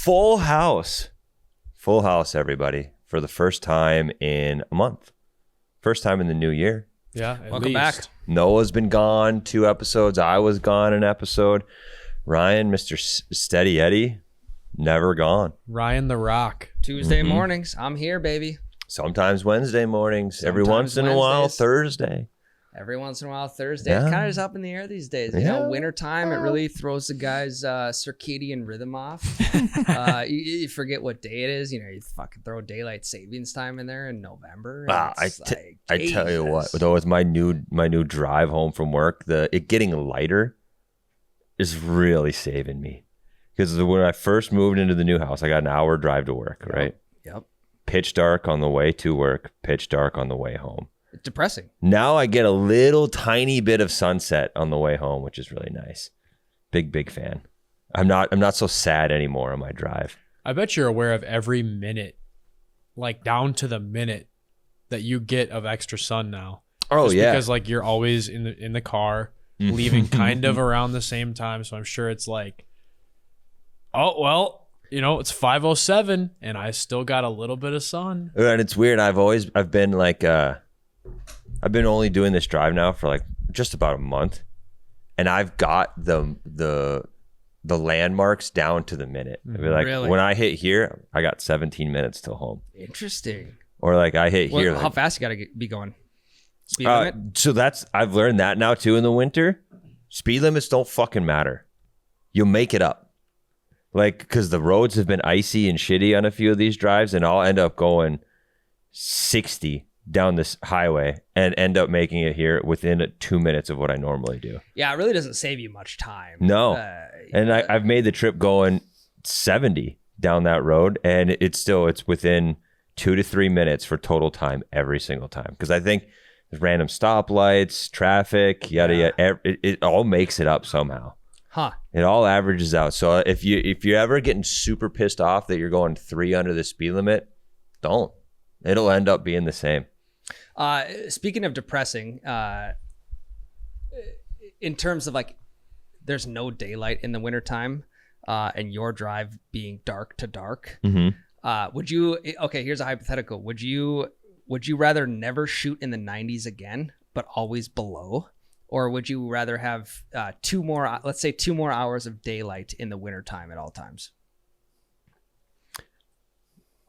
Full house, everybody, for the first time in a month. First time in the new year. Yeah, Welcome back. Noah's been gone 2 episodes. I was gone an episode. Ryan, Mr. Steady Eddie, never gone. Ryan the Rock. Tuesday mornings. I'm here, baby. Sometimes Wednesday mornings. Every Sometimes once in a while, Wednesdays. Thursday. Every once in a while, Thursday. Yeah. It kind of is up in the air these days. You know, wintertime, it really throws the guy's circadian rhythm off. You forget what day it is. You know, you fucking throw daylight savings time in there in November. Wow, I tell you what, Jesus. though, with my new drive home from work, it getting lighter is really saving me. Because when I first moved into the new house, I got an hour drive to work, right? Yep. Pitch dark on the way to work, pitch dark on the way home. It's depressing. Now I get a little tiny bit of sunset on the way home, which is really nice. Big fan. I'm not so sad anymore on my drive. I bet you're aware of every minute, like down to the minute that you get of extra sun now. Oh, Just yeah. because like you're always in the car, leaving kind of around the same time. So I'm sure it's like, oh well, you know, it's 5:07 and I still got a little bit of sun. And it's weird. I've been like I've been only doing this drive now for like just about a month, and I've got the landmarks down to the minute. I'd be like, Really? when I hit here, I got 17 minutes till home. Interesting. Or like I hit here. How Like, fast you got to be going? Speed limit? so I've learned that now too in the winter. Speed limits don't fucking matter. You'll make it up. Like, because the roads have been icy and shitty on a few of these drives, and I'll end up going 60 down this highway and end up making it here within 2 minutes of what I normally do. Yeah, it really doesn't save you much time. No. And I've made the trip going 70 down that road, and it's within 2 to 3 minutes for total time every single time. Because I think there's random stoplights, traffic, yada. It all makes it up somehow. Huh. It all averages out. So if you're ever getting super pissed off that you're going 3 under the speed limit, don't. It'll end up being the same. Speaking of depressing, in terms of like, there's no daylight in the wintertime, and your drive being dark to dark. Would you? Okay, here's a hypothetical. Would you rather never shoot in the 90s again, but always below, or would you rather have 2 more hours of daylight in the wintertime at all times?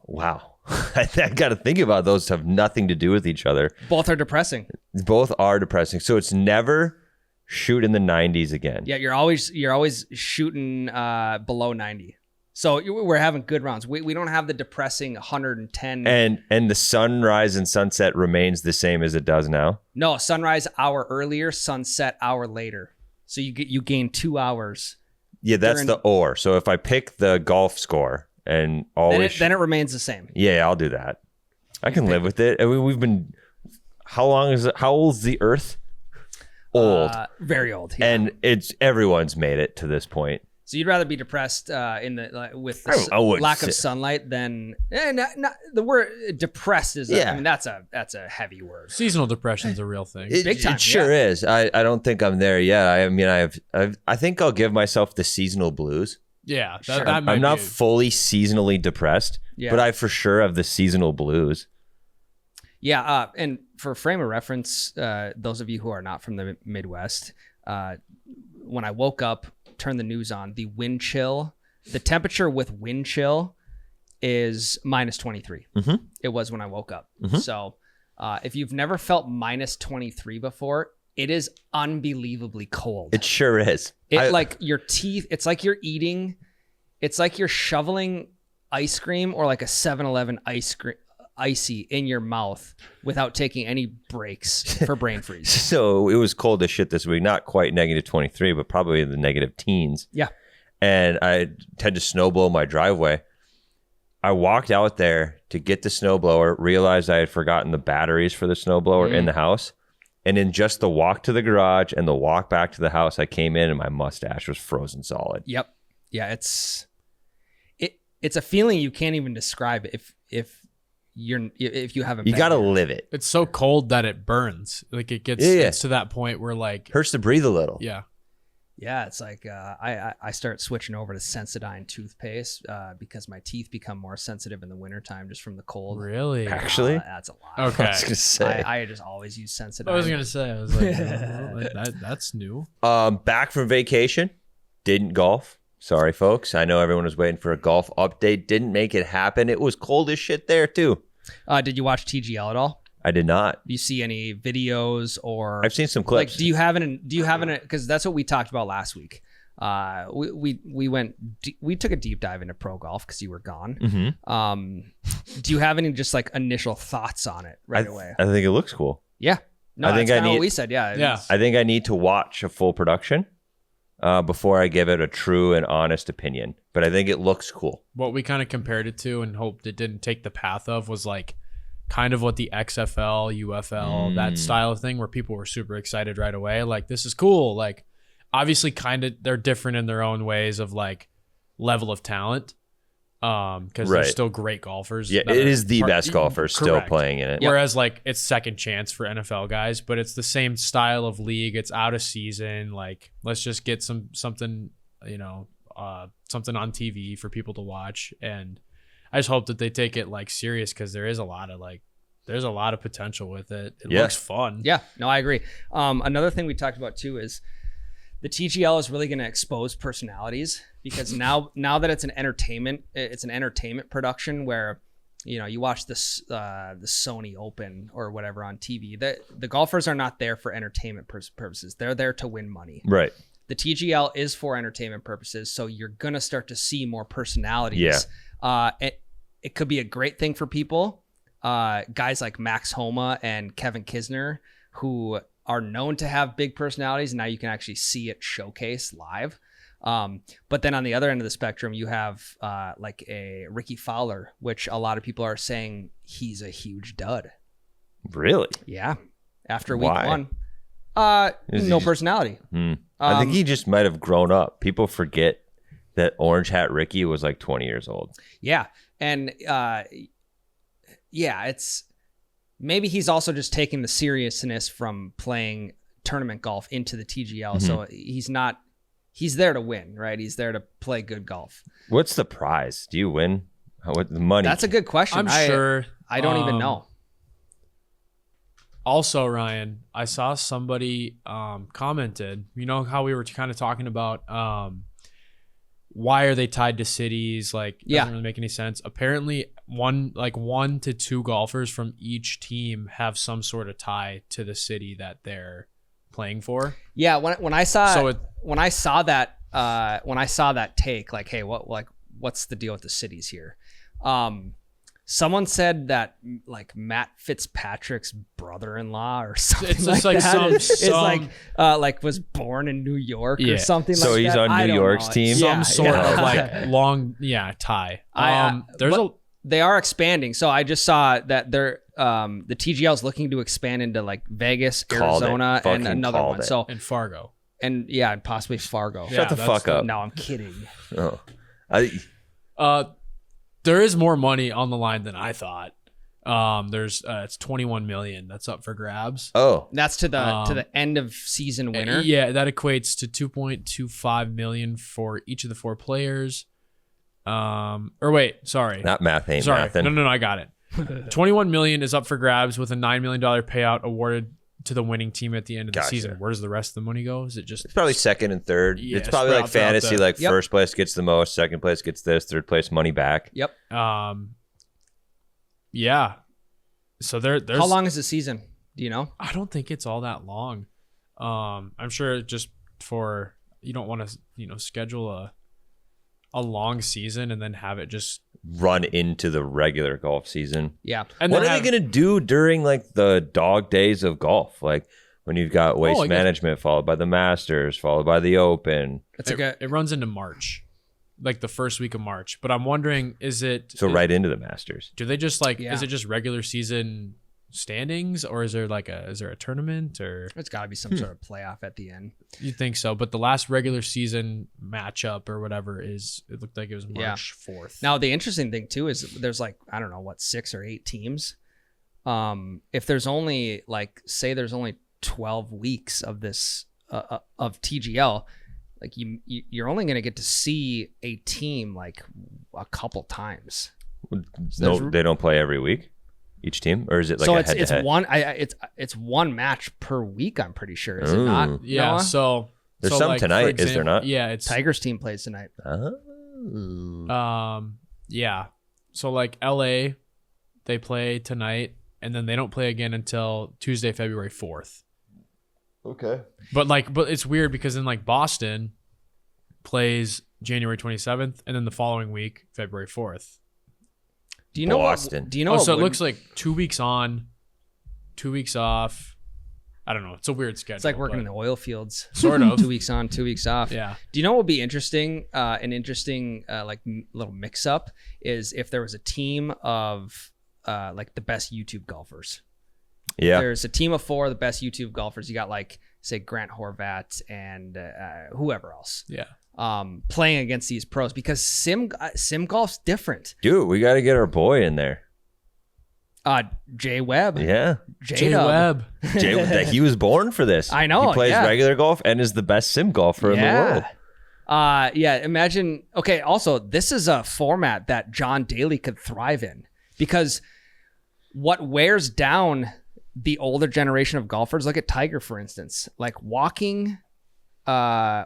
Wow. I got to think about those. Have nothing to do with each other. Both are depressing. Both are depressing. So it's never shoot in the 90s again. Yeah, you're always shooting below 90. So we're having good rounds. We don't have the depressing 110. And the sunrise and sunset remains the same as it does now. No, sunrise hour earlier, sunset hour later. So you gain 2 hours. Yeah, that's the or. So if I pick the golf score and always then it remains the same. Yeah, I'll do that. I can live with it. I mean, we've been how old's the earth? Old. Very old. Yeah. And everyone's made it to this point. So you'd rather be depressed with the lack of sunlight than not the word depressed is. I mean, that's a heavy word. Seasonal depression's a real thing. Big time, It sure is. I don't think I'm there yet. I mean, I think I'll give myself the seasonal blues. Yeah, I'm not fully seasonally depressed, but I for sure have the seasonal blues. Yeah, and for frame of reference, those of you who are not from the Midwest, when I woke up, turned the news on, the wind chill, the temperature with wind chill is minus 23. It was when I woke up. So if you've never felt minus 23 before, it is unbelievably cold. It sure is. Like your teeth, it's like you're shoveling ice cream or like a 7-Eleven icy in your mouth without taking any breaks for brain freeze. So it was cold as shit this week. Not quite negative 23, but probably in the negative teens. Yeah. And I had to snowblow my driveway. I walked out there to get the snowblower, realized I had forgotten the batteries for the snowblower in the house. And in just the walk to the garage and the walk back to the house, I came in and my mustache was frozen solid. Yep. Yeah, it's a feeling you can't even describe if you haven't. You got to live it. It's so cold that it burns. Like it gets it's to that point where like hurts to breathe a little. Yeah. Yeah, it's like I start switching over to Sensodyne toothpaste because my teeth become more sensitive in the wintertime just from the cold. Really? Actually? That's a lot. Okay. I was gonna say. I just always use Sensodyne. I was gonna say. I was like, that's new. Back from vacation, didn't golf. Sorry, folks. I know everyone was waiting for a golf update. Didn't make it happen. It was cold as shit there too. Did you watch TGL at all? I did not. Do you see any videos or? I've seen some clips. Like, do you have an? Because that's what we talked about last week. We took a deep dive into pro golf because you were gone. Mm-hmm. Do you have any just like initial thoughts on it right away? I think it looks cool. Yeah. No, I think that's I kinda need- what we said. Yeah. Yeah. It's- I think I need to watch a full production before I give it a true and honest opinion. But I think it looks cool. What we kind of compared it to and hoped it didn't take the path of was like kind of what the XFL, UFL, that style of thing where people were super excited right away. Like, this is cool. Like, obviously kind of they're different in their own ways of like level of talent. Because Right. there's still great golfers. Yeah, that it are is the best golfers still correct. playing in it. Whereas like it's second chance for NFL guys, but it's the same style of league. It's out of season. Like, let's just get something, something on TV for people to watch. And I just hope that they take it like serious because there's a lot of potential with it. It Yeah. looks fun. Yeah. No, I agree. Another thing we talked about too is the TGL is really going to expose personalities because now that it's an entertainment production where, you watch this the Sony Open or whatever on TV. The golfers are not there for entertainment purposes. They're there to win money. Right. The TGL is for entertainment purposes, so you're gonna start to see more personalities. Yeah. It could be a great thing for people. Guys like Max Homa and Kevin Kisner, who are known to have big personalities, and now you can actually see it showcased live. But then on the other end of the spectrum, you have like a Ricky Fowler, which a lot of people are saying he's a huge dud. Really? Yeah. After week Why? 1. Is he No just- personality. I think he just might have grown up. People forget that Orange Hat Ricky was like 20 years old. Yeah. And it's maybe he's also just taking the seriousness from playing tournament golf into the TGL. So he's there to win, right? He's there to play good golf. What's the prize? Do you win? What the money? That's a good question. I'm sure. I don't even know. Also, Ryan, I saw somebody commented, how we were kind of talking about why are they tied to cities? Like, doesn't really make any sense. Apparently, one to two golfers from each team have some sort of tie to the city that they're playing for. Yeah, when I saw that take, like, hey, what's the deal with the cities here? Someone said that like Matt Fitzpatrick's brother-in-law or something. It's just like that. some like was born in New York or something. So like he's that. on I New don't York's know. team? some sort Yeah. of like long tie. They are expanding. So I just saw that they're the TGL is looking to expand into like Vegas, Called it. Arizona, and Fucking another called one. it. So and Fargo. and possibly Fargo. Yeah, Shut the that's fuck up. No, I'm kidding. Oh. There is more money on the line than I thought. It's 21 million that's up for grabs. Oh. That's to the end of season winner. Yeah, that equates to 2.25 million for each of the four players. Or wait, sorry. That math ain't Sorry. mathin'. No, I got it. 21 million is up for grabs with a $9 million payout awarded to the winning team at the end of the Gotcha. season. Where does the rest of the money go? Is it just It's probably second and third. Yeah, It's probably spread like out throughout fantasy, the- like Yep. first place gets the most, second place gets this, third place money back. Yep. yeah. So there's How long is the season? Do you know? I don't think it's all that long. I'm sure just for you don't want to schedule a long season and then have it just Run into the regular golf season. Yeah. and What then are they going to do during like the dog days of golf? Like when you've got waste I guess- management followed by the Masters, followed by the Open. It's like a it runs into March, like the first week of March. But I'm wondering, So right into the Masters. do they just Yeah. is it just regular season standings or is there a tournament or it's got to be some sort of playoff at the end. you think so? But the last regular season matchup or whatever it looked like it was Yeah. March 4th. Now the interesting thing too is there's like I don't know what 6 or 8 teams. If there's only 12 weeks of this of TGL, like you're only going to get to see a team like a couple times. No, they don't play every week, each team, or is it like so a it's head-to-head? it's one match per week. I'm pretty sure. Is it not? Yeah. Noah? So There's so some like, tonight, for is there example- not? Yeah, it's Tigers team plays tonight. Oh. Yeah. So like LA, they play tonight, and then they don't play again until Tuesday, February 4th. Okay. But it's weird because then like Boston plays January 27th, and then the following week, February 4th. Do you know Boston. Do you know? Oh, what so it would- looks like 2 weeks on, 2 weeks off. I don't know. It's a weird schedule. it's like working in but the oil fields. sort of. 2 weeks on, 2 weeks off. Yeah. Do you know what would be interesting? An interesting little mix up is if there was a team of like the best YouTube golfers. Yeah. There's a team of 4 of the best YouTube golfers. You got like say Grant Horvat and whoever else Yeah. playing against these pros because sim golf's different. Dude, we got to get our boy in there. Jay Webb. Yeah. Jay Webb. He was born for this. I know, He plays yeah. regular golf and is the best sim golfer in the world. Yeah, imagine. Okay, also, this is a format that John Daly could thrive in because what wears down the older generation of golfers, look at Tiger, for instance, like walking, 4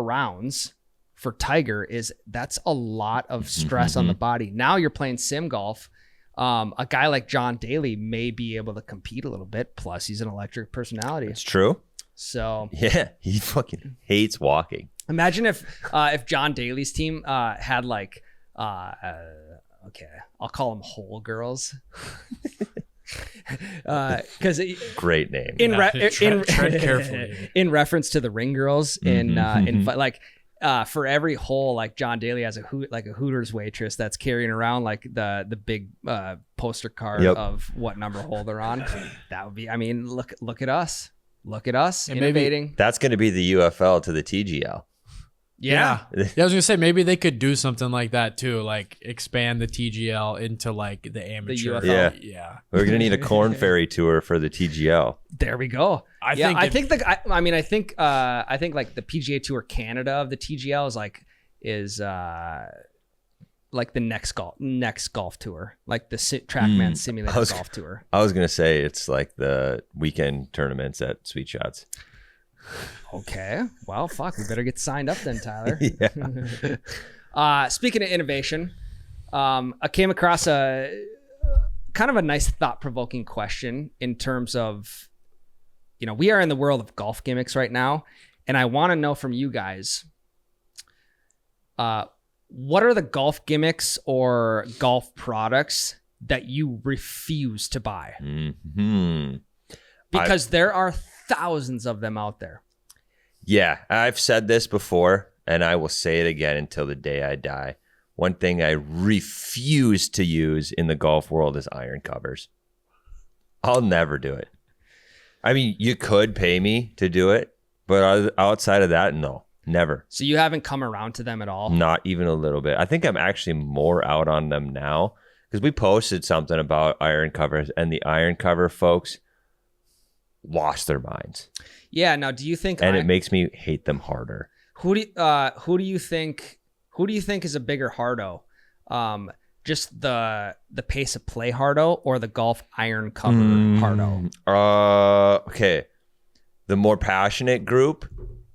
rounds for Tiger that's a lot of stress on the body. Now you're playing sim golf. A guy like John Daly may be able to compete a little bit. Plus, he's an electric personality. It's true. So Yeah. He fucking hates walking. imagine if John Daly's team had like okay, I'll call them hole girls. Because Great name. Tread carefully. in reference to the ring girls for every hole, like John Daly has a Hooters waitress that's carrying around like the big poster card Yep. of what number hole they're on. That would be, I mean, look at us And innovating. That's going to be the UFL to the TGL. Yeah. Yeah, I was gonna say maybe they could do something like that too, like expand the TGL into like the amateur. UFL. Yeah. Yeah. We're going to need a Corn Ferry tour for the TGL. There we go. I think like the PGA Tour Canada of the TGL is like the next golf tour, like the TrackMan Simulator golf tour. I was going to say it's like the weekend tournaments at Sweet Shots. Okay. Well, fuck. We better get signed up then, Tyler. Yeah. Speaking of innovation, I came across a kind of a nice thought-provoking question in terms of, we are in the world of golf gimmicks right now, and I want to know from you guys, what are the golf gimmicks or golf products that you refuse to buy? Mm-hmm. Because there are thousands of them out there. Yeah, I've said this before, and I will say it again until the day I die. One thing I refuse to use in the golf world is iron covers. I'll never do it. I mean, you could pay me to do it, but outside of that, no, never. So you haven't come around to them at all? Not even a little bit. I think I'm actually more out on them now because we posted something about iron covers, and the iron cover folks lost their minds. Yeah. Now, do you think? And it makes me hate them harder. Who do you think is a bigger hardo? Just the pace of play hardo or the golf iron cover hardo? Okay. The more passionate group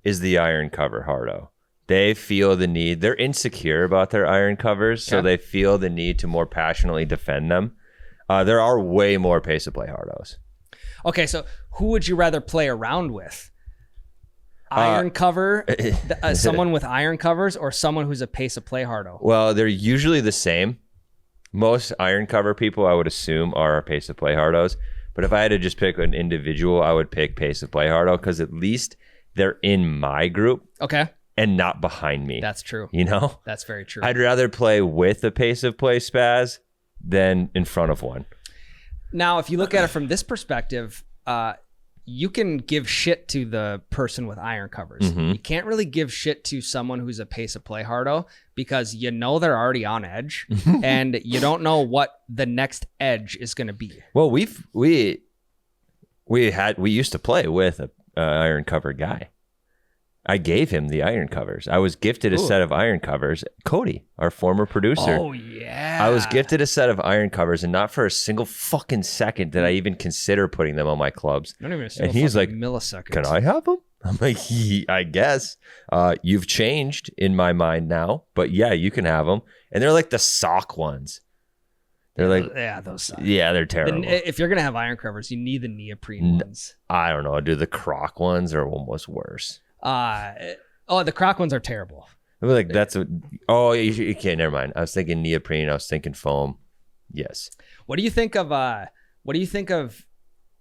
is the iron cover hardo. They feel the need. They're insecure about their iron covers, so they feel the need to more passionately defend them. There are way more pace of play hardos. Okay, so who would you rather play around with? Iron cover, someone with iron covers, or someone who's a pace of play hardo? Well, they're usually the same. Most iron cover people, I would assume, are pace of play hardos. But if I had to just pick an individual, I would pick pace of play hardo because at least they're in my group Okay, and not behind me. that's true. That's very true. I'd rather play with a pace of play spaz than in front of one. Now, if you look at it from this perspective, you can give shit to the person with iron covers. You can't really give shit to someone who's a pace of play hardo because they're already on edge and you don't know what the next edge is going to be. Well, we used to play with a iron cover guy. I gave him the iron covers. I was gifted a set of iron covers. Cody, our former producer. Oh, yeah. I was gifted a set of iron covers, and not for a single fucking second did I even consider putting them on my clubs. Not even a And single he's like, millisecond. can I have them? I'm like, I guess. You've changed in my mind now, but yeah, you can have them. And they're like the sock ones. They're like, yeah, those suck. yeah, they're terrible. If you're gonna have iron covers, you need the neoprene ones. I don't know, dude. The Croc ones are almost worse. The Croc ones are terrible. Like that's what. Oh, you can't. Never mind. I was thinking neoprene. I was thinking foam. Yes. What do you think of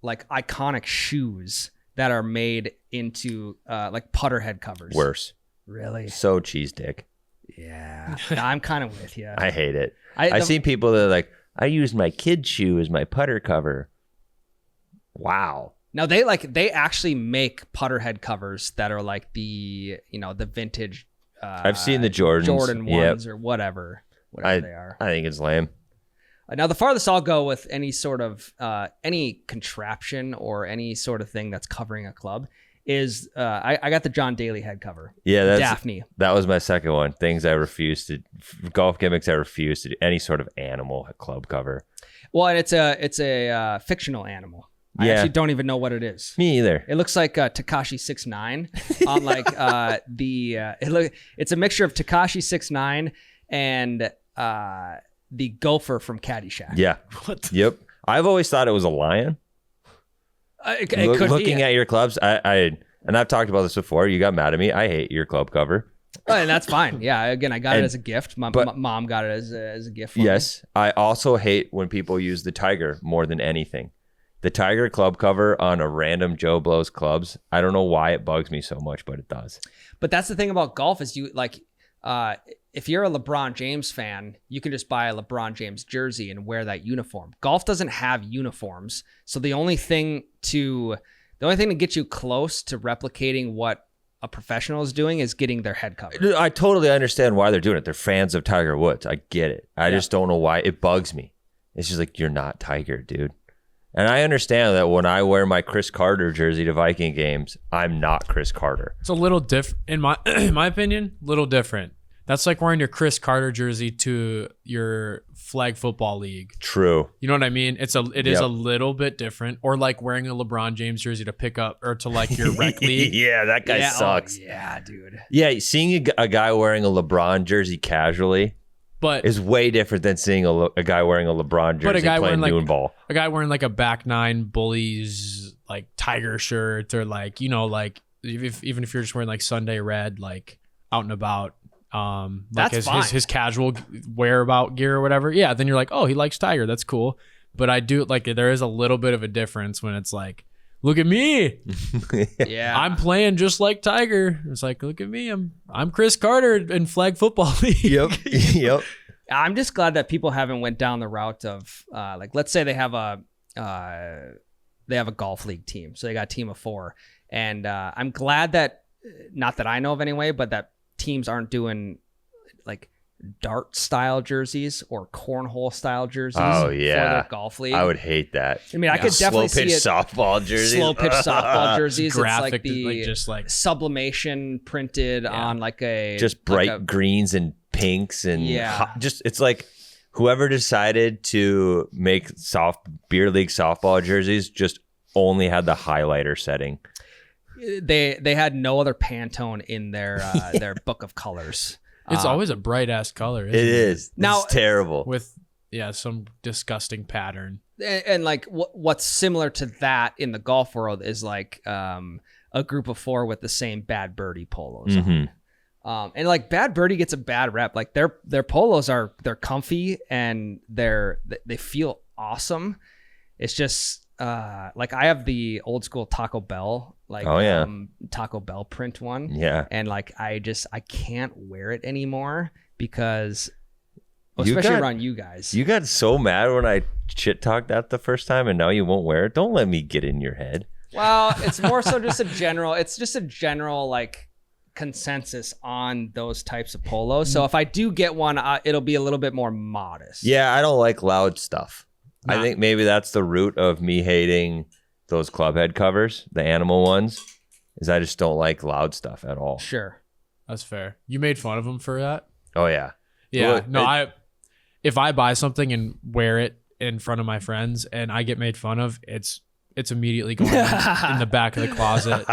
like iconic shoes that are made into like putter head covers? Worse. Really? So cheese dick. Yeah. I'm kind of with you. I hate it. I've seen people that are like, I used my kid's shoe as my putter cover. Wow. Now they actually make putter head covers that are like the vintage. I've seen the Jordan ones or whatever they are. I think it's lame. Now the farthest I'll go with any sort of any contraption or any sort of thing that's covering a club is I got the John Daly head cover. Yeah, that's Daphne. That was my second one. Things I refuse to golf gimmicks. I refuse to do any sort of animal club cover. Well, and it's a fictional animal. I actually don't even know what it is. Me either. It looks like Tekashi 6ix9ine on like it's a mixture of Tekashi 6ix9ine and the gopher from Caddyshack. Yeah. What? Yep. I've always thought it was a lion. It could Looking be. at your clubs, and I've talked about this before. You got mad at me. I hate your club cover. And that's fine. Yeah. Again, I got it as a gift. My mom got it as a gift. For me. I also hate when people use the tiger more than anything. The tiger club cover on a random Joe Blow's clubs. I don't know why it bugs me so much, but it does. But that's the thing about golf is you like, if you're a LeBron James fan, you can just buy a LeBron James jersey and wear that uniform. Golf doesn't have uniforms, so the only thing to get you close to replicating what a professional is doing is getting their head covered. I totally understand why they're doing it. They're fans of Tiger Woods. I get it. I just don't know why it bugs me. It's just like, you're not Tiger, dude. And I understand that when I wear my Chris Carter jersey to Viking games, I'm not Chris Carter. It's a little different in my opinion. Little different. That's like wearing your Chris Carter jersey to your flag football league. True. You know what I mean? It is a little bit different. Or like wearing a LeBron James jersey to pick up or to like your rec league. Yeah, that guy sucks. Oh, yeah, dude. Yeah, seeing a guy wearing a LeBron jersey casually is way different than seeing a guy wearing a LeBron jersey playing noon ball. A guy wearing like a back nine bullies like Tiger shirt or like, like even if you're just wearing like Sunday red, like out and about. Like That's his casual wearabout gear or whatever. Yeah, then you're like, oh, he likes Tiger. That's cool. But I do like there is a little bit of a difference when it's like, look at me. Yeah. I'm playing just like Tiger. It's like, look at me. I'm Chris Carter in flag football league. Yep. I'm just glad that people haven't went down the route of like, let's say they have a golf league team. So they got a team of 4. And I'm glad that, not that I know of anyway, but that teams aren't doing like dart style jerseys or cornhole style jerseys for their golf league. I would hate that. I mean, I could definitely see it. Slow pitch softball jerseys. Slow pitch softball jerseys. Graphic, it's like just like sublimation printed on like a just bright greens and pinks and it's like whoever decided to make beer league softball jerseys just only had the highlighter setting. They had no other Pantone in their their book of colors. It's always a bright ass color. It is. Now, it's terrible. With some disgusting pattern. And like what's similar to that in the golf world is like a group of 4 with the same Bad Birdie polos on. And like Bad Birdie gets a bad rep. Like their polos they're comfy and they feel awesome. It's just like I have the old school Taco Bell Taco Bell print one. Yeah. And like I can't wear it anymore because especially around you guys. You got so mad when I shit talked that the first time and now you won't wear it. Don't let me get in your head. Well, it's more so just a general like consensus on those types of polos. So if I do get one, it'll be a little bit more modest. Yeah, I don't like loud stuff. I think maybe that's the root of me hating those club head covers, the animal ones, is I just don't like loud stuff at all. Sure. That's fair. You made fun of him for that? Oh yeah. Yeah. Well, If I buy something and wear it in front of my friends and I get made fun of, it's immediately going in the back of the closet.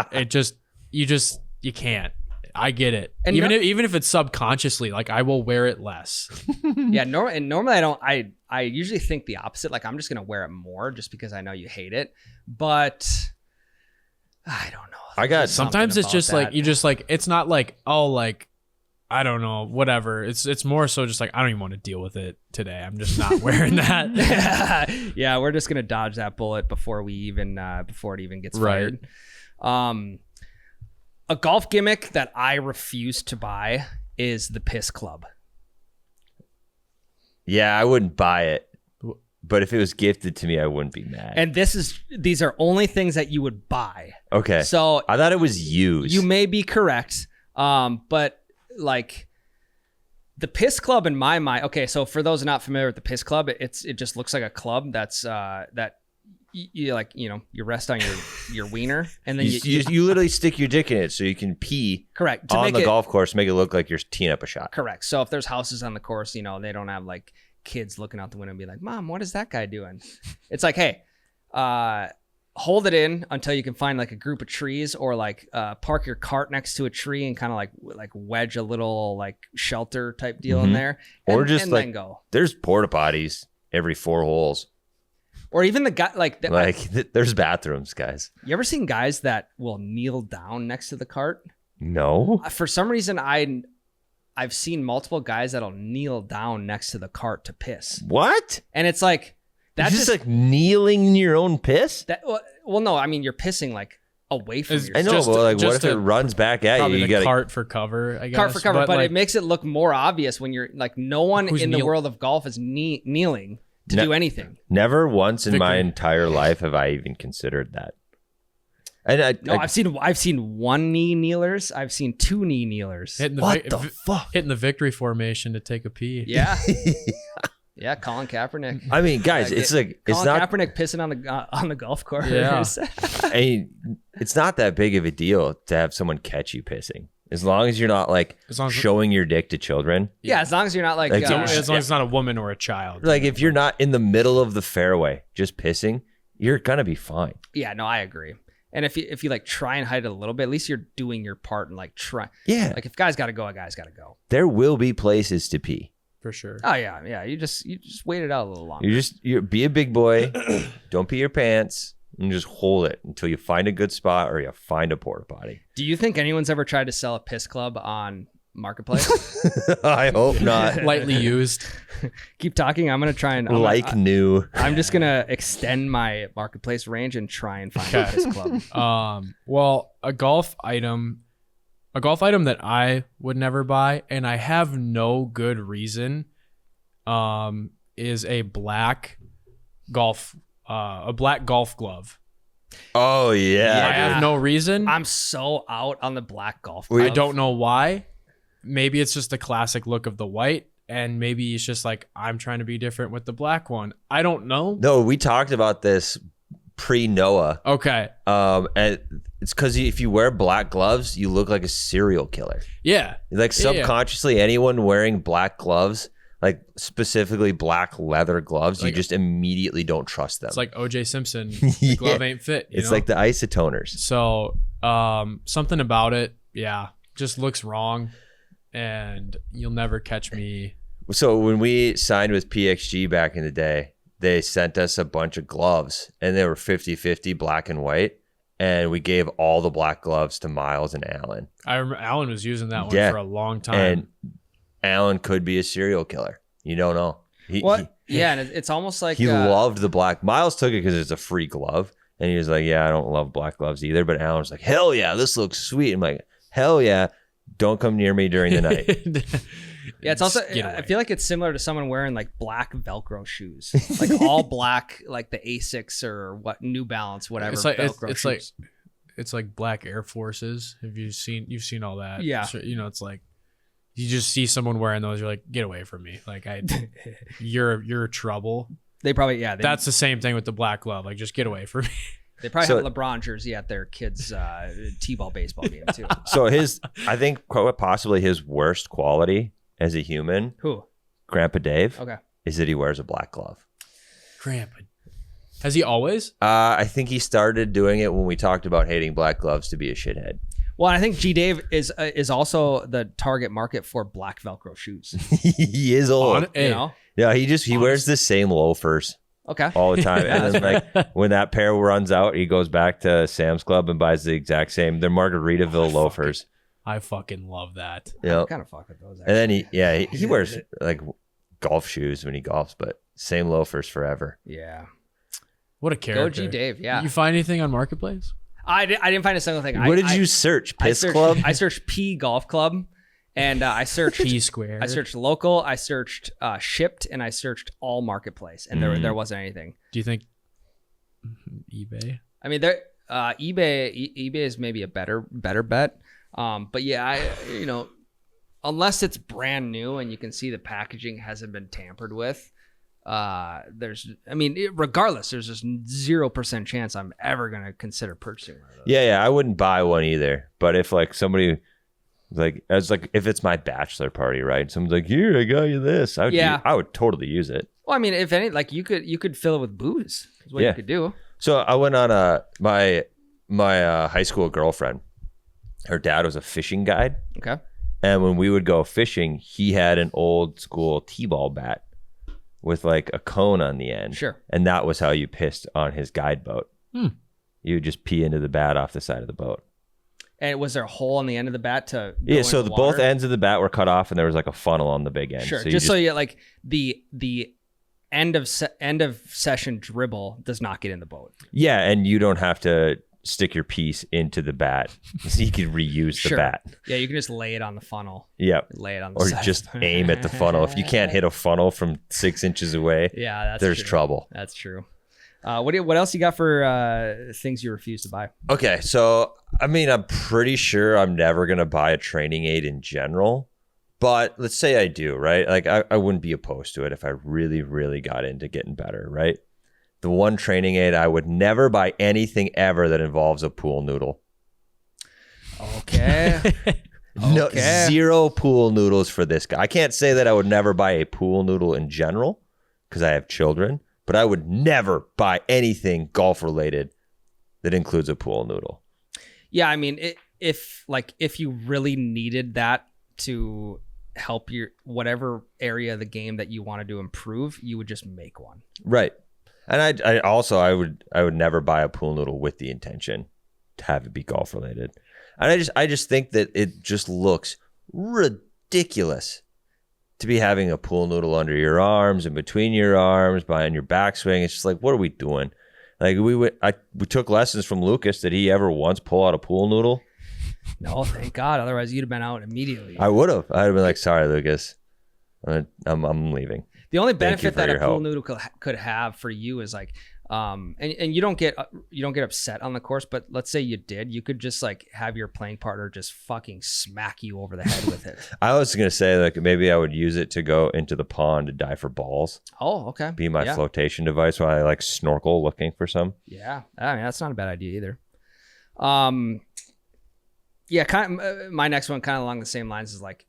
You can't. I get it. And even if it's subconsciously, like I will wear it less. Yeah. Normally I don't. I usually think the opposite. Like I'm just gonna wear it more just because I know you hate it. But I don't know. Sometimes it's just like you just like it's not like I don't know, whatever. It's more so just like I don't even want to deal with it today. I'm just not wearing that. Yeah, we're just gonna dodge that bullet before it even gets fired. A golf gimmick that I refuse to buy is the piss club. Yeah, I wouldn't buy it. But if it was gifted to me, I wouldn't be mad. And these are only things that you would buy. Okay. So I thought it was used. You may be correct. But like the piss club in my mind. Okay, so for those not familiar with the piss club, it just looks like a club that's that you rest on your wiener, and then you literally stick your dick in it so you can pee. Correct. On the golf course, make it look like you're teeing up a shot. Correct. So if there's houses on the course, they don't have like kids looking out the window and be like, "Mom, what is that guy doing?" It's like, hey, hold it in until you can find like a group of trees, or like park your cart next to a tree and kind of like wedge a little like shelter type deal in there, or just like then go. There's porta potties every 4 holes. Or even the guy there's bathrooms, guys. You ever seen guys that will kneel down next to the cart? No. For some reason, I've seen multiple guys that'll kneel down next to the cart to piss. What? And it's like that's just like kneeling in your own piss. Well, no, I mean you're pissing like away from yourself. I know, but like, what if it runs back at you? You got cart for cover. I guess. Cart for cover, but it makes it look more obvious when you're like, no one in the world of golf is kneeling to do anything. Never once in my entire life have I even considered that. And I've seen one knee kneelers. I've seen 2 knee kneelers. What the fuck? Hitting the victory formation to take a pee. Yeah. Yeah, Colin Kaepernick. I mean, guys, it's like Colin Kaepernick pissing on the golf course. Yeah. I mean, it's not that big of a deal to have someone catch you pissing. As long as you're not like showing your dick to children. Yeah, as long as you're not like as long as it's not a woman or a child. Like if you're not in the middle of the fairway just pissing, you're gonna be fine. Yeah, no, I agree. And if you like try and hide it a little bit, at least you're doing your part and like try. Yeah. Like if guys got to go, a guy's got to go. There will be places to pee. For sure. Oh yeah. You just wait it out a little longer. You be a big boy. Don't pee your pants. And just hold it until you find a good spot or you find a porta potty. Do you think anyone's ever tried to sell a piss club on Marketplace? I hope not. Lightly used. Keep talking. I'm gonna try and new. I'm just gonna extend my Marketplace range and try and find a piss club. Well, a golf item that I would never buy, and I have no good reason, is a black golf glove. Oh yeah. I have no reason. I'm so out on the black golf glove. I don't know why. Maybe it's just the classic look of the white, and maybe it's just like I'm trying to be different with the black one. I don't know. No, we talked about this pre-Noah. Okay. And it's because if you wear black gloves, you look like a serial killer. Yeah. Like subconsciously, anyone wearing black gloves, like specifically black leather gloves, like, you just immediately don't trust them. It's like OJ Simpson. The glove ain't fit. It's like the isotoners. So something about it, just looks wrong, and you'll never catch me. So when we signed with PXG back in the day, they sent us a bunch of gloves, and they were 50-50 black and white. And we gave all the black gloves to Miles and Alan. I remember Alan was using that one for a long time. And Alan could be a serial killer. You don't know. And it's almost like he loved the black. Miles took it because it's a free glove, and he was like, "Yeah, I don't love black gloves either." But Alan was like, "Hell yeah, this looks sweet." I'm like, "Hell yeah, don't come near me during the night." Yeah, it's also. I feel like it's similar to someone wearing like black Velcro shoes, like all black, like the Asics or what New Balance, whatever. It's like Velcro shoes. It's like black Air Forces. You've seen all that. Yeah. So, it's like. You just see someone wearing those, you're like, get away from me. Like you're trouble. They probably, That's the same thing with the black glove. Like, just get away from me. They probably have a LeBron jersey at their kids' t-ball baseball game too. So I think quite possibly his worst quality as a human, Who? Grandpa Dave, Okay. is that he wears a black glove. Grandpa. Has he always? I think he started doing it when we talked about hating black gloves to be a shithead. Well, I think G Dave is also the target market for black Velcro shoes. He is old. You know? Yeah, he wears the same loafers Okay. all the time. And then like when that pair runs out, he goes back to Sam's Club and buys the exact same. They're Margaritaville loafers. I fucking love that. Yeah. I kind of fuck with those. And then he wears like golf shoes when he golfs, but same loafers forever. Yeah. What a character. Go G Dave. Yeah. You find anything on Marketplace? I didn't find a single thing. What did you search? Piss Club? I searched P Golf Club, and I searched P Square. I searched local. I searched shipped, and I searched all marketplace, and there wasn't anything. Do you think eBay? I mean, eBay is maybe a better bet. But yeah, unless it's brand new and you can see the packaging hasn't been tampered with, regardless, there's just 0% chance I'm ever gonna consider purchasing one of those. Yeah, I wouldn't buy one either. But if like somebody if it's my bachelor party, right? Someone's like, "Here, I got you this." I would totally use it. Well, I mean, if any, like you could fill it with booze. Is what you could do. So I went on my high school girlfriend. Her dad was a fishing guide. Okay. And when we would go fishing, he had an old school t-ball bat with like a cone on the end. Sure. And that was how you pissed on his guide boat. You would just pee into the bat off the side of the boat. And was there a hole on the end of the bat to go Yeah, so into the water? both ends of the bat were cut off and there was like a funnel on the big end. Sure. So So you like the end of session dribble does not get in the boat. Yeah, and you don't have to stick your piece into the bat. So you can reuse the Sure. bat. Yeah, you can just lay it on the funnel. Yep. Lay it on the Or side. just aim at the funnel. If you can't hit a funnel from 6 inches away, Yeah, there's true. trouble. That's true. What else you got for things you refuse to buy? Okay, so I mean, I'm pretty sure I'm never going to buy a training aid in general, but let's say I do, right? Like I wouldn't be opposed to it if I really, really got into getting better, right? The one training aid, I would never buy anything ever that involves a pool noodle. Okay. No, Okay. zero pool noodles for this guy. I can't say that I would never buy a pool noodle in general because I have children, but I would never buy anything golf related that includes a pool noodle. Yeah, I mean, if you really needed that to help your whatever area of the game that you wanted to improve, you would just make one. Right. And I would never buy a pool noodle with the intention to have it be golf related. And I just think that it just looks ridiculous to be having a pool noodle under your arms and between your arms, behind your backswing. It's just like, what are we doing? Like we took lessons from Lucas. Did he ever once pull out a pool noodle? No, thank God. Otherwise, you'd have been out immediately. I would have. I'd have been like, sorry, Lucas, I'm leaving. The only Thank you benefit for that a your pool help. noodle could have for you is like, and you don't get upset on the course, but let's say you did, you could just like have your playing partner just fucking smack you over the head with it. I was gonna say like maybe I would use it to go into the pond to dive for balls. Oh, okay. Be my Yeah. flotation device while I like snorkel looking for some. Yeah, I mean that's not a bad idea either. Yeah, kind of, my next one kind of along the same lines is like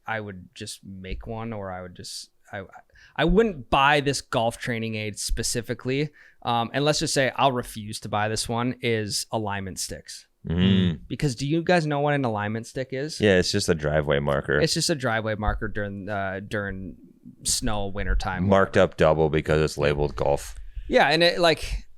I would just make one, or I would just I wouldn't buy this golf training aid specifically. And let's just say I'll refuse to buy this one is alignment sticks. Because do you guys know what an alignment stick is? Yeah, it's just a driveway marker. It's just a driveway marker during snow, wintertime. Marked up double because it's labeled golf. Yeah, and it like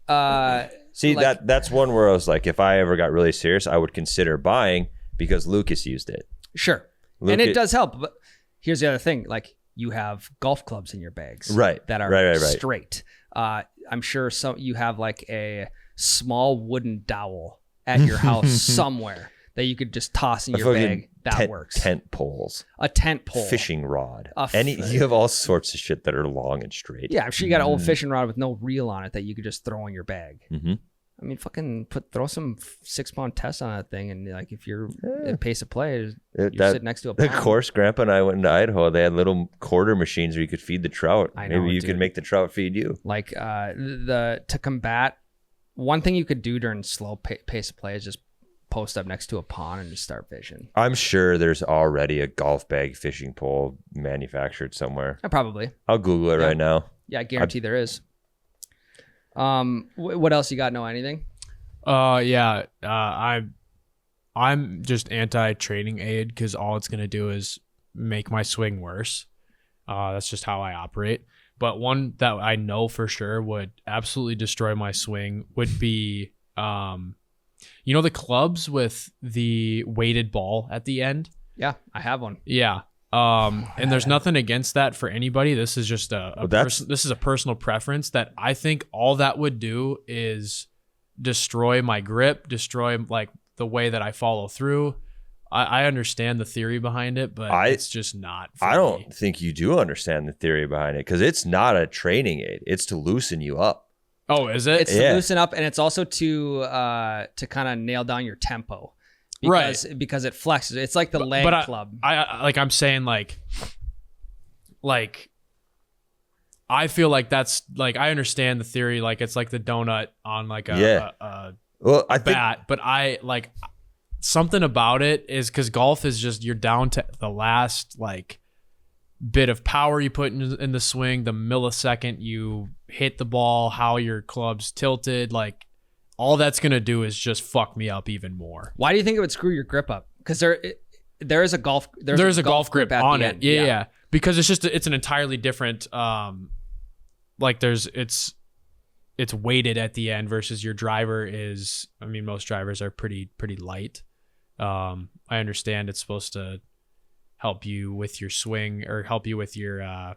See, like- that's one where I was like, if I ever got really serious, I would consider buying because Lucas used it. Sure. And it does help. But here's the other thing. Like you have golf clubs in your bags. Right. That are Right. straight. I'm sure you have like a small wooden dowel at your house somewhere that you could just toss in your bag. That works. Tent poles. A tent pole. Fishing rod. A you have all sorts of shit that are long and straight. Yeah, I'm sure you got an old fishing rod with no reel on it that you could just throw in your bag. Mm-hmm. I mean, fucking throw some 6-pound tests on that thing, and like if you're at pace of play, you're sitting next to a The pond. course Grandpa and I went into Idaho. They had little quarter machines where you could feed the trout. I know, Maybe you dude. could make the trout feed you. Like to combat one thing you could do during slow pace of play is just post up next to a pond and just start fishing. I'm sure there's already a golf bag fishing pole manufactured somewhere. Probably. I'll Google it right now. Yeah, I guarantee there is. What else you got? Know anything? Yeah. I'm just anti-training aid because all it's gonna do is make my swing worse. That's just how I operate. But one that I know for sure would absolutely destroy my swing would be, the clubs with the weighted ball at the end. Yeah, I have one. Yeah. And there's nothing against that for anybody. This is just this is a personal preference that I think all that would do is destroy my grip, destroy like the way that I follow through. I understand the theory behind it, but it's just not for I don't me. think you do understand the theory behind it because it's not a training aid. It's to loosen you up. Oh, is it? It's to loosen up, and it's also to kind of nail down your tempo. Because it flexes. It's like the leg club. I'm saying I feel like that's like I understand the theory. Like it's like the donut on like a bat, but I like something about it is because golf is just you're down to the last like bit of power you put in the swing, the millisecond you hit the ball, how your club's tilted, like all that's gonna do is just fuck me up even more. Why do you think it would screw your grip up? Because there is a golf grip on it. Yeah. Because it's an entirely different it's weighted at the end versus your driver is. I mean, most drivers are pretty light. I understand it's supposed to help you with your swing or help you with your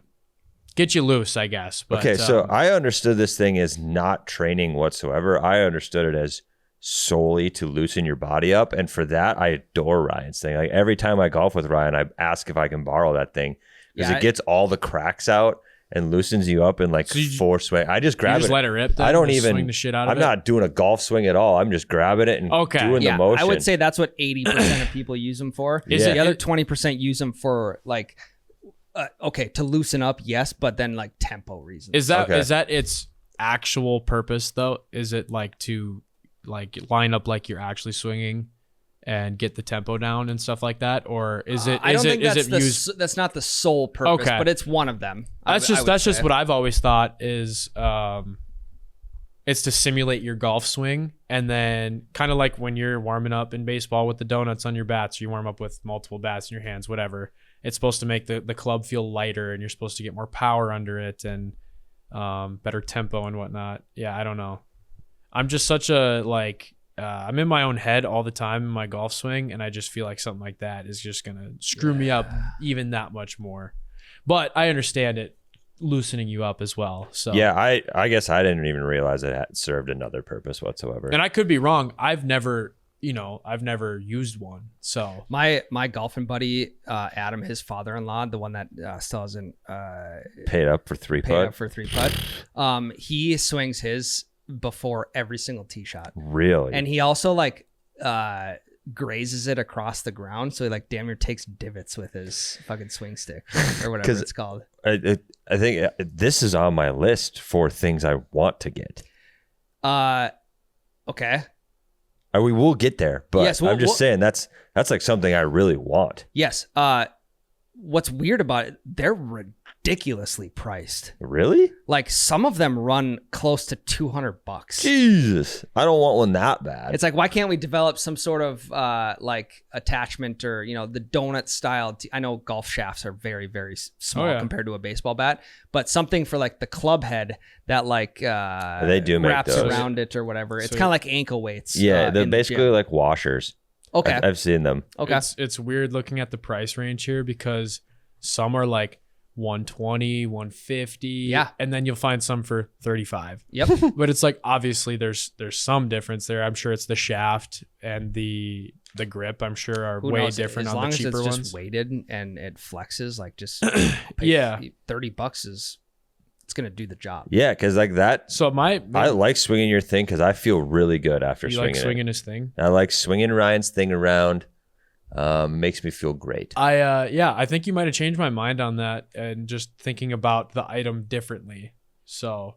get you loose, I guess. But, okay, so I understood this thing as not training whatsoever. I understood it as solely to loosen your body up, and for that, I adore Ryan's thing. Like every time I golf with Ryan, I ask if I can borrow that thing because it gets all the cracks out and loosens you up in like four swing. I just grab it. Let it rip. I don't even swing the shit out of I'm not doing a golf swing at all. I'm just grabbing it and doing the motion. I would say that's what 80% of people use them for. The other 20% use them for like, to loosen up, yes, but then like tempo reasons. Is that its actual purpose though? Is it like to like line up like you're actually swinging and get the tempo down and stuff like that, or is it? I don't think that's not the sole purpose, but it's one of them. That's just what I've always thought is. It's to simulate your golf swing, and then kind of like when you're warming up in baseball with the donuts on your bats, you warm up with multiple bats in your hands, whatever. It's supposed to make the club feel lighter, and you're supposed to get more power under it and better tempo and whatnot. Yeah, I don't know. I'm just such a I'm in my own head all the time in my golf swing, and I just feel like something like that is just gonna screw me up even that much more. But I understand it loosening you up as well. So yeah, I guess I didn't even realize it had served another purpose whatsoever. And I could be wrong. I've never used one. So my golfing buddy Adam, his father-in-law, the one that still hasn't paid up for three putt, he swings his before every single tee shot. Really? And he also grazes it across the ground, so he like damn near takes divots with his fucking swing stick or whatever it's called. I think this is on my list for things I want to get. Okay. We will get there, but yes, I'm just saying that's like something I really want. Yes. What's weird about it, they're ridiculously priced. Really? Like some of them run close to $200. Jesus, I don't want one that bad. It's like, why can't we develop some sort of like attachment or the donut style? I know golf shafts are very, very small compared to a baseball bat, but something for like the club head that like they do make wraps those around it or whatever. It's kind of like ankle weights. Yeah, they're basically like washers. Okay, I've seen them. Okay, it's weird looking at the price range here because some are like 120, 150. Yeah. And then you'll find some for 35. Yep. But it's like obviously there's some difference there. I'm sure it's the shaft and the grip, I'm sure are way different on the cheaper ones. As long as it's just weighted and it flexes, like just yeah. $30 is it's gonna do the job. Yeah, because like that. So I like swinging your thing because I feel really good after swinging it. You like swinging his thing? I like swinging Ryan's thing around. Makes me feel great. I think you might have changed my mind on that and just thinking about the item differently. So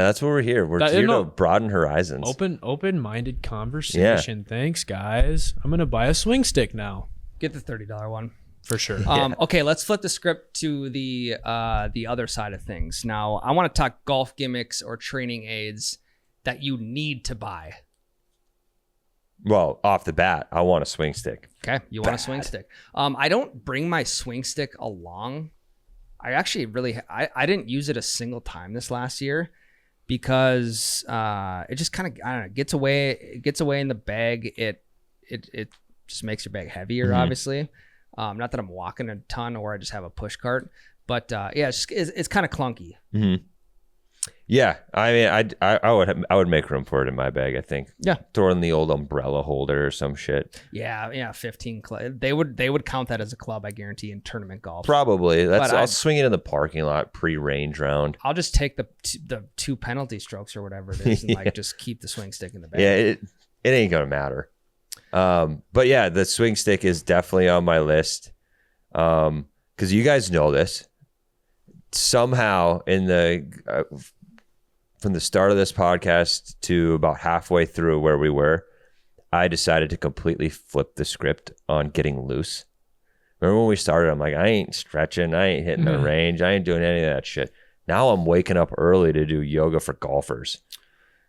That's what we're here. We're here to broaden horizons. Open-minded conversation. Thanks, guys. I'm gonna buy a swing stick now. Get the $30 one. For sure. Okay, let's flip the script to the other side of things. Now, I want to talk golf gimmicks or training aids that you need to buy. Well, off the bat, I want a swing stick. Okay, you want a swing stick. I don't bring my swing stick along. I actually I didn't use it a single time this last year because it just kind of, I don't know, gets away in the bag. It just makes your bag heavier, obviously. Not that I'm walking a ton or I just have a push cart, but it's kind of clunky. Mm-hmm. Yeah, I mean, I would make room for it in my bag. I think. Yeah, throw in the old umbrella holder or some shit. Yeah, 15. They would count that as a club, I guarantee, in tournament golf. Probably. I'll swing it in the parking lot pre-range round. I'll just take the 2 penalty strokes or whatever it is, and just keep the swing stick in the bag. Yeah, it ain't gonna matter. But yeah, the swing stick is definitely on my list. Because you guys know this. Somehow in the from the start of this podcast to about halfway through where we were, I decided to completely flip the script on getting loose. Remember when we started, I'm like, I ain't stretching, I ain't hitting the range, I ain't doing any of that shit. Now I'm waking up early to do yoga for golfers.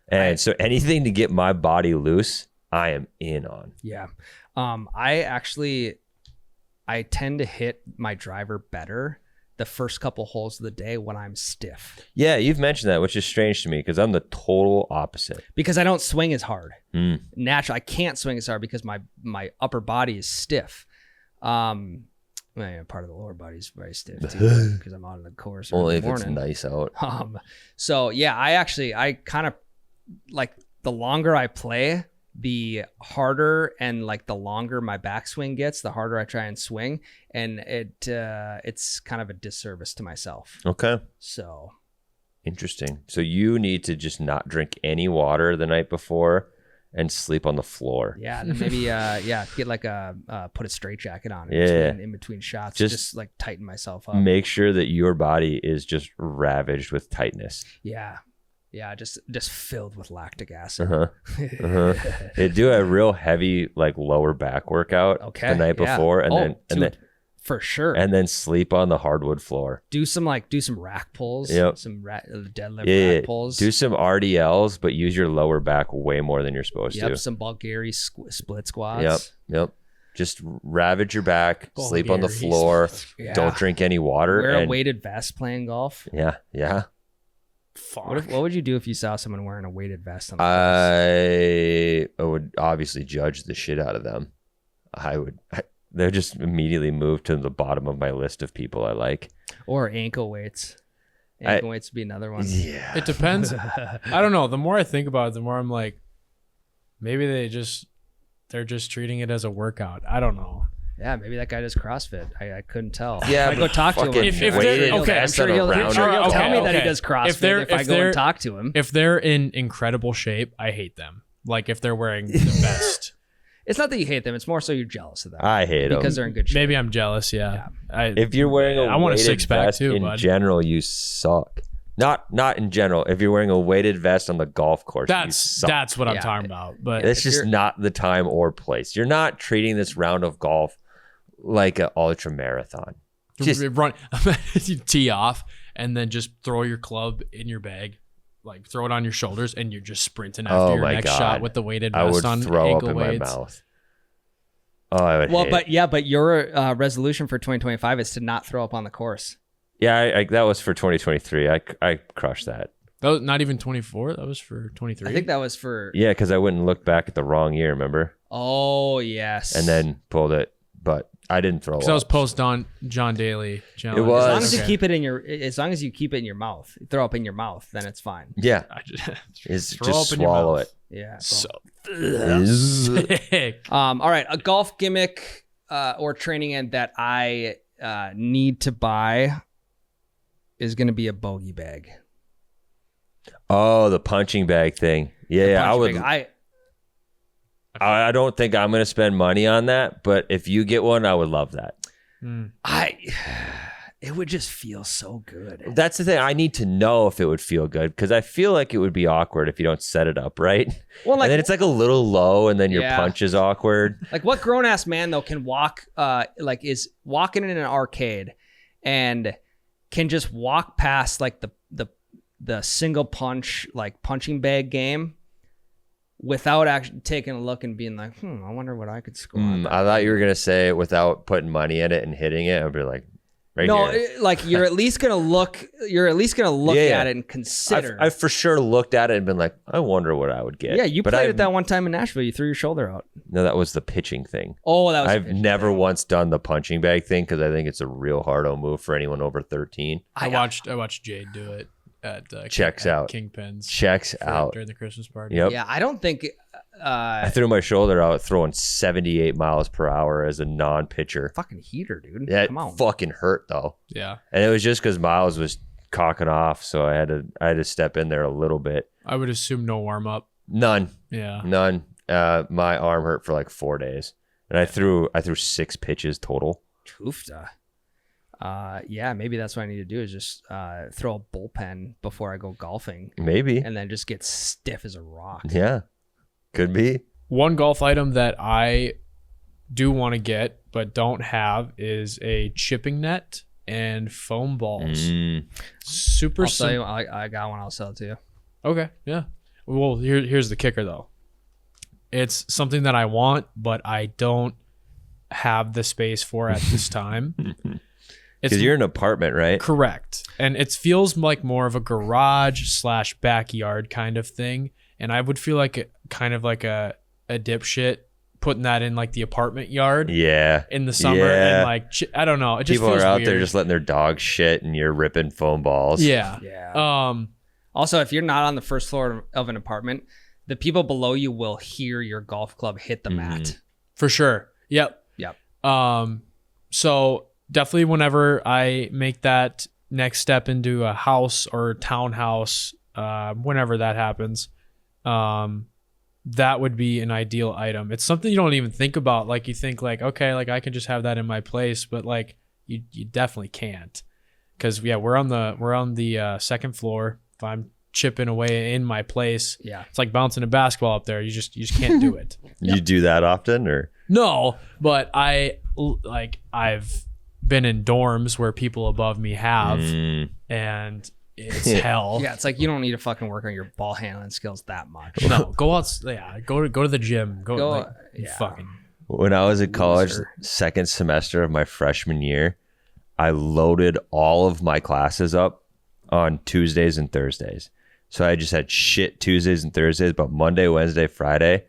And so anything to get my body loose, I am in on. Yeah. I tend to hit my driver better the first couple holes of the day when I'm stiff. Yeah, you've mentioned that, which is strange to me because I'm the total opposite. Because I don't swing as hard. Naturally, I can't swing as hard because my upper body is stiff. Part of the lower body is very stiff too because I'm out on the course. Only if it's nice out. So yeah, I kind of like the longer I play, the harder and like the longer my backswing gets, the harder I try and swing, and it's kind of a disservice to myself. Okay. So interesting. So you need to just not drink any water the night before and sleep on the floor. Yeah, and maybe get like put a straight jacket on in between shots, just like tighten myself up. Make sure that your body is just ravaged with tightness. Yeah, just filled with lactic acid. They do a real heavy like lower back workout the night before, and then for sure, and then sleep on the hardwood floor. Do some rack pulls, some deadlift rack pulls. Do some RDLs, but use your lower back way more than you're supposed to. Some Bulgari split squats. Yep. Just ravage your back, sleep on the floor. Don't drink any water. Wear a weighted vest playing golf. Yeah. Fuck. What would you do if you saw someone wearing a weighted vest on the course? I would obviously judge the shit out of them. They're just immediately moved to the bottom of my list of people I like. Or ankle weights. Ankle weights would be another one. Yeah. It depends. I don't know. The more I think about it, the more I'm like, maybe they're just treating it as a workout. I don't know. Yeah, maybe that guy does CrossFit. I couldn't tell. Yeah, I go talk to him. I'm sure he'll tell me that he does CrossFit if I go and talk to him. If they're in incredible shape, I hate them. Like if they're wearing the vest. It's not that you hate them. It's more so you're jealous of them. I hate them because they're in good shape. Maybe I'm jealous. Yeah. If you're wearing I want a six-pack too, in general, you suck. Not in general. If you're wearing a weighted vest on the golf course, that's what I'm talking about. But it's just not the time or place. You're not treating this round of golf like an ultra marathon. Just run, you tee off and then just throw your club in your bag, like throw it on your shoulders, and you're just sprinting after your next shot with the weighted vest on. I would throw ankle up in weights. my mouth. Oh, I would. But your resolution for 2025 is to not throw up on the course. Yeah, that was for 2023. I crushed that. That was not even 24. That was for 23. I think that was for. Yeah, because I wouldn't look back at the wrong year. Remember? Oh yes. And then pulled it, but I didn't throw. Because I was post on John Daly. It was. As long as you keep it in your mouth, throw up in your mouth, then it's fine. Yeah. Just swallow it. Yeah. So sick. All right, a golf gimmick or training end that I need to buy is going to be a bogey bag. Oh, the punching bag thing. Yeah, I would. I don't think I'm going to spend money on that, but if you get one, I would love that. It would just feel so good. That's the thing. I need to know if it would feel good because I feel like it would be awkward if you don't set it up right. Well, like, and then it's like a little low, and then your punch is awkward. Like, what grown ass man though can walk, is walking in an arcade, and can just walk past like the single punch like punching bag game without actually taking a look and being like, I wonder what I could score. I thought you were gonna say without putting money in it and hitting it. I'd be like, here. Like you're at least gonna look. You're at least gonna look at it and consider. I've for sure looked at it and been like, I wonder what I would get. Yeah, you played it that one time in Nashville. You threw your shoulder out. No, that was the pitching thing. Oh, that was. I've never once done the punching bag thing because I think it's a real hard-o move for anyone over 13. I watched Jade do it at out. Kingpins. Checks out during the Christmas party. Yep. Yeah, I don't think. I threw my shoulder out throwing 78 miles per hour as a non-pitcher. Fucking heater, dude. That Come on. fucking hurt though. Yeah. And it was just because Miles was cocking off, so I had to step in there a little bit. I would assume no warm up. None. Yeah. None. My arm hurt for like 4 days, and I threw 6 pitches total. Toofta. Yeah, maybe that's what I need to do is just throw a bullpen before I go golfing. Maybe. And then just get stiff as a rock. Yeah. Could be. One golf item that I do want to get but don't have is a chipping net and foam balls. Super I'll sell you, I got one. I'll sell it to you. Okay, yeah. Well, here's the kicker though. It's something that I want, but I don't have the space for at this time. Because you're in an apartment, right? Correct. And it feels like more of a garage / backyard kind of thing. And I would feel like kind of like a dipshit putting that in like the apartment yard. Yeah. In the summer. And like, I don't know. It just People feels are out weird. there just letting their dog shit and you're ripping foam balls. Yeah. Yeah. Also, if you're not on the first floor of an apartment, the people below you will hear your golf club hit the mat. For sure. Yep. So definitely whenever I make that next step into a house or townhouse, whenever that happens, that would be an ideal item. It's something you don't even think about. Like you think like, okay, like I can just have that in my place, but like you definitely can't. Cause we're on the second floor. If I'm chipping away in my place, it's like bouncing a basketball up there. You just can't do it. You do that often or? No, but I've been in dorms where people above me have, and it's hell. Yeah, it's like you don't need to fucking work on your ball handling skills that much. No, go out. Yeah, go to the gym. Fucking. When I was in college, second semester of my freshman year, I loaded all of my classes up on Tuesdays and Thursdays. So I just had shit Tuesdays and Thursdays, but Monday, Wednesday, Friday,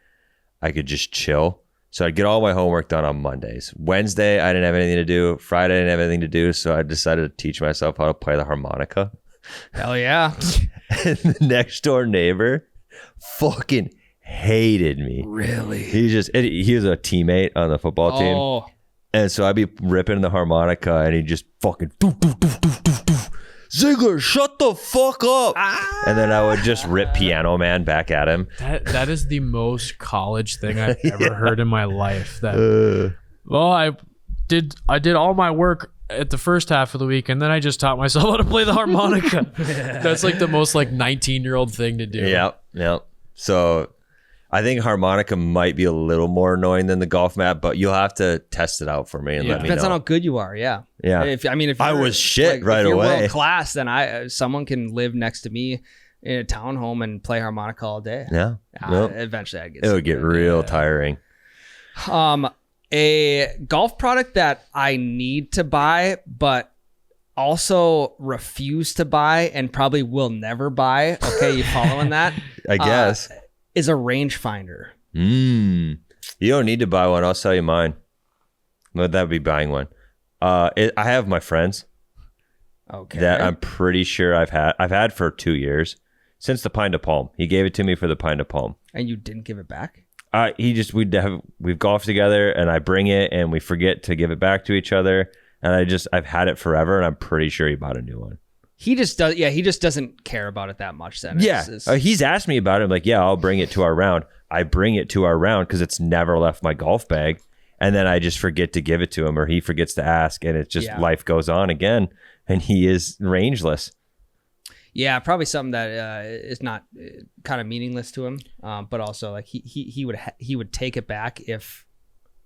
I could just chill. So I'd get all my homework done on Mondays. Wednesday, I didn't have anything to do. Friday, I didn't have anything to do. So I decided to teach myself how to play the harmonica. Hell yeah. And the next door neighbor fucking hated me. Really? He was a teammate on the football team. Oh. And so I'd be ripping the harmonica and he'd just fucking Ziegler, shut the fuck up. And then I would just rip Piano Man back at him. That is the most college thing I've ever heard in my life. Well, I did all my work at the first half of the week, and then I just taught myself how to play the harmonica. That's like the most like 19-year-old thing to do. Yep. So I think harmonica might be a little more annoying than the golf mat, but you'll have to test it out for me and let me know. Depends on how good you are. Yeah. If I was shit right if you're away. World class, then someone can live next to me in a townhome and play harmonica all day. Yeah. Eventually, it would get real tiring. A golf product that I need to buy, but also refuse to buy and probably will never buy. Okay, you following that? I guess. Is a rangefinder. You don't need to buy one. I'll sell you mine. But that would be buying one. I have my friends. Okay. That I'm pretty sure I've had for 2 years since the Pine to Palm. He gave it to me for the Pine to Palm. And you didn't give it back? We've golfed together and I bring it and we forget to give it back to each other. And I've had it forever and I'm pretty sure he bought a new one. He just does. Yeah, he just doesn't care about it that much. Then, he's asked me about it. I'm like, yeah, I'll bring it to our round. I bring it to our round because it's never left my golf bag, and then I just forget to give it to him, or he forgets to ask, and it's just life goes on again, and he is rangeless. Yeah, probably something that is not kind of meaningless to him, but also like he would take it back if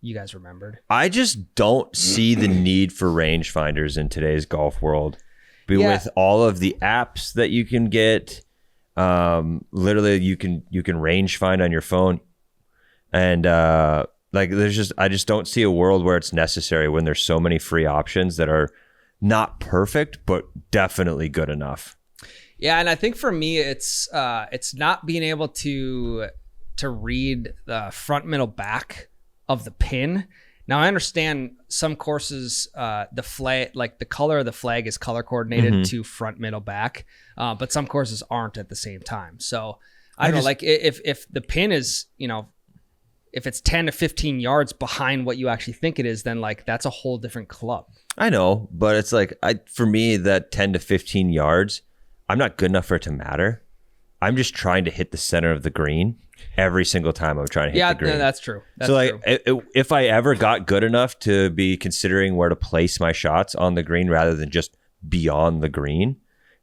you guys remembered. I just don't see the need for rangefinders in today's golf world. With all of the apps that you can get, literally you can range find on your phone, and I just don't see a world where it's necessary when there's so many free options that are not perfect but definitely good enough. Yeah, and I think for me it's not being able to read the front, middle, back of the pin. Now I understand some courses, the flag, like the color of the flag is color coordinated to front, middle, back, but some courses aren't at the same time. So I don't know, like if the pin is, if it's 10 to 15 yards behind what you actually think it is, then like that's a whole different club. I know, but it's like for me that 10 to 15 yards, I'm not good enough for it to matter. I'm just trying to hit the center of the green every single time I'm trying to hit the green. Yeah, that's true. If I ever got good enough to be considering where to place my shots on the green rather than just beyond the green,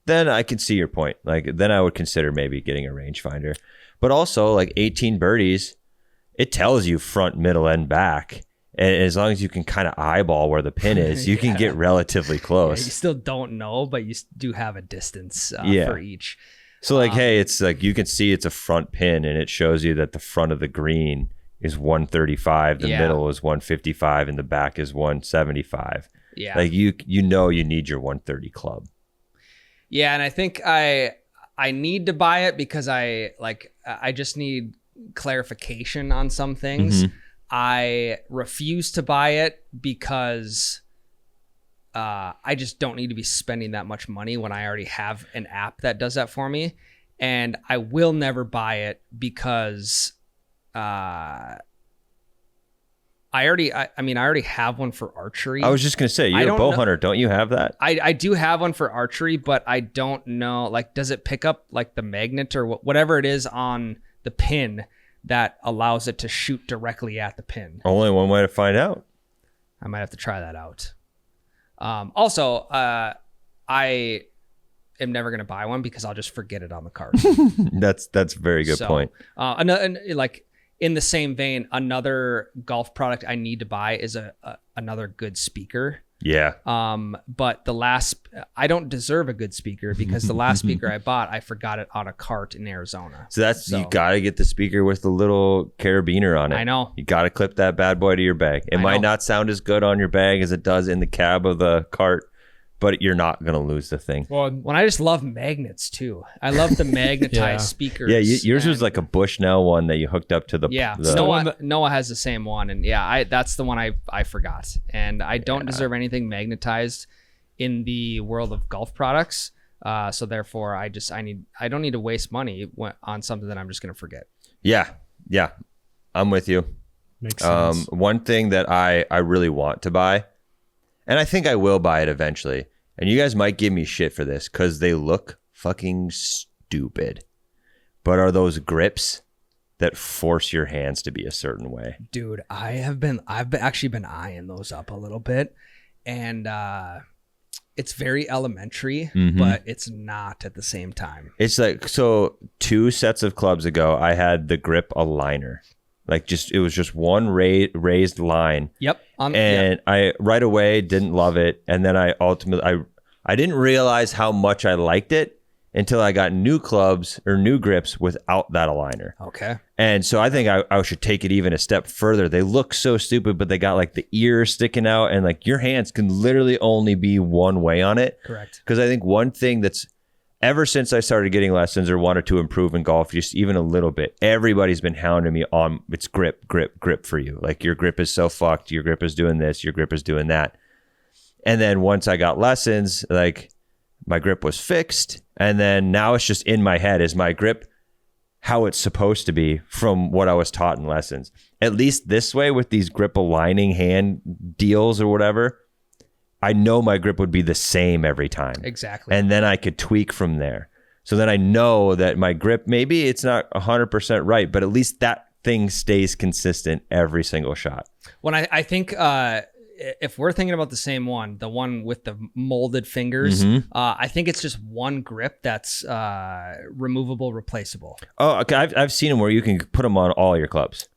then I can see your point. Like then I would consider maybe getting a rangefinder. But also like 18 birdies, it tells you front, middle, and back. And as long as you can kind of eyeball where the pin is, you can get relatively close. Yeah, you still don't know, but you do have a distance for each. So like, hey, it's like you can see it's a front pin, and it shows you that the front of the green is 135, the middle is 155, and the back is 175. Yeah, like you need your 130 club. Yeah, and I think I need to buy it because I just need clarification on some things. I refuse to buy it because I just don't need to be spending that much money when I already have an app that does that for me. And I will never buy it because I already have one for archery. I was just going to say, you're a bow hunter. Don't you have that? I do have one for archery, but I don't know, like, does it pick up like the magnet or whatever it is on the pin that allows it to shoot directly at the pin? Only one way to find out. I might have to try that out. Also, I am never going to buy one because I'll just forget it on the card. That's a very good point. Like in the same vein, another golf product I need to buy is another good speaker. Yeah. But I don't deserve a good speaker because the last speaker I bought, I forgot it on a cart in Arizona. So you got to get the speaker with the little carabiner on it. I know. You got to clip that bad boy to your bag. It might not sound as good on your bag as it does in the cab of the cart, but you're not going to lose the thing. Well, when I just love magnets too. I love the magnetized speakers. Yeah, yours was like a Bushnell one that you hooked up to the... Yeah, Noah has the same one. And yeah, that's the one I forgot. And I don't deserve anything magnetized in the world of golf products. So therefore, I don't need to waste money on something that I'm just going to forget. Yeah, I'm with you. Makes sense. One thing that I really want to buy, and I think I will buy it eventually, and you guys might give me shit for this because they look fucking stupid, but are those grips that force your hands to be a certain way. Dude, I've actually been eyeing those up a little bit, and it's very elementary, but it's not at the same time. It's like, so 2 sets of clubs ago, I had the grip aligner. Like it was just one raised line. Yep. I right away didn't love it. And then I ultimately, I didn't realize how much I liked it until I got new clubs or new grips without that aligner. Okay. And so I think I should take it even a step further. They look so stupid, but they got like the ears sticking out, and like your hands can literally only be one way on it. Correct. Because I think one thing that's, ever since I started getting lessons or wanted to improve in golf, just even a little bit, everybody's been hounding me on it's grip for you. Like your grip is so fucked. Your grip is doing this. Your grip is doing that. And then once I got lessons, like my grip was fixed. And then now it's just in my head, is my grip how it's supposed to be from what I was taught in lessons. At least this way with these grip aligning hand deals or whatever, I know my grip would be the same every time. Exactly. And then I could tweak from there. So then I know that my grip, maybe it's not 100% right, but at least that thing stays consistent every single shot. When I think if we're thinking about the same one, the one with the molded fingers, I think it's just one grip that's removable, replaceable. Oh, okay. I've seen them where you can put them on all your clubs.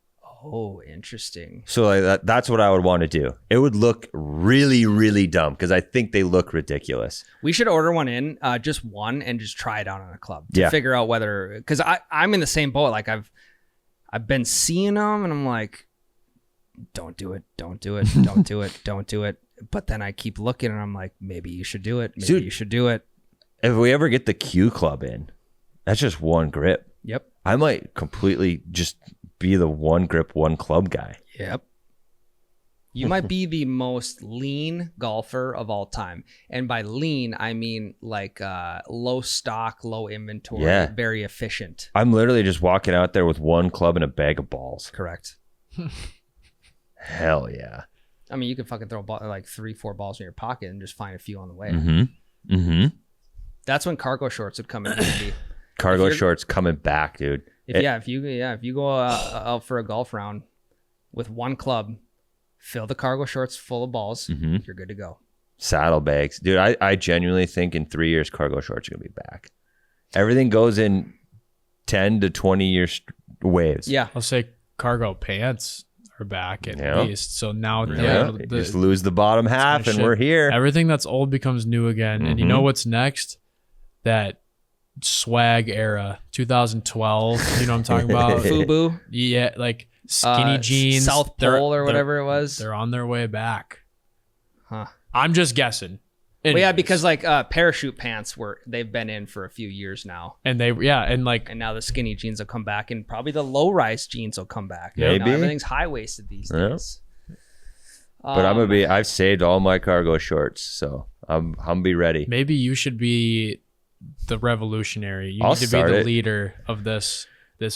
Oh, interesting. So like that's what I would want to do. It would look really, really dumb because I think they look ridiculous. We should order one in, just one, and just try it out on a club to figure out whether, because I'm in the same boat. Like I've been seeing them and I'm like, don't do it, don't do it, don't do it, don't do it. But then I keep looking and I'm like, maybe you should do it. Maybe you should do it. If we ever get the Q club in, that's just one grip. Yep. I might completely just be the one grip, one club guy. Yep. You might be the most lean golfer of all time. And by lean, I mean like low stock, low inventory, very efficient. I'm literally just walking out there with one club and a bag of balls. Correct. Hell yeah. I mean, you could fucking throw like 3-4 balls in your pocket and just find a few on the way. Mm-hmm. Mm-hmm. That's when cargo shorts would come in handy. Cargo shorts coming back, dude. If you go out for a golf round with one club, fill the cargo shorts full of balls, you're good to go. Saddlebags. Dude, I genuinely think in 3 years, cargo shorts are going to be back. Everything goes in 10 to 20 year waves. Yeah. I'll say cargo pants are back at least. So now just lose the bottom half and we're here. Everything that's old becomes new again. And you know what's next? That swag era, 2012. You know what I'm talking about? FUBU. Yeah, like skinny jeans. South Pole or whatever it was. They're on their way back. Huh. I'm just guessing. Well, yeah, because like parachute pants they've been in for a few years now. And and now the skinny jeans will come back and probably the low rise jeans will come back. Maybe. Now everything's high waisted these days. But I've saved all my cargo shorts, so I'm be ready. Maybe you should be the revolutionary. You I'll need to be the it. leader of this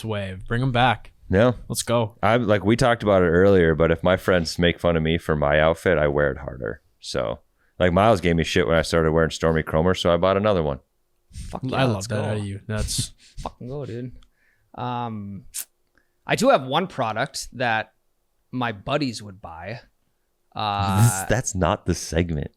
wave. Bring them back. No, let's go. I'm like, we talked about it earlier, but if my friends make fun of me for my outfit, I wear it harder. So like Miles gave me shit when I started wearing Stormy Cromer, so I bought another one. Fuck yeah, I love that out of you. That's fucking go, dude. I do have one product that my buddies would buy. That's not the segment.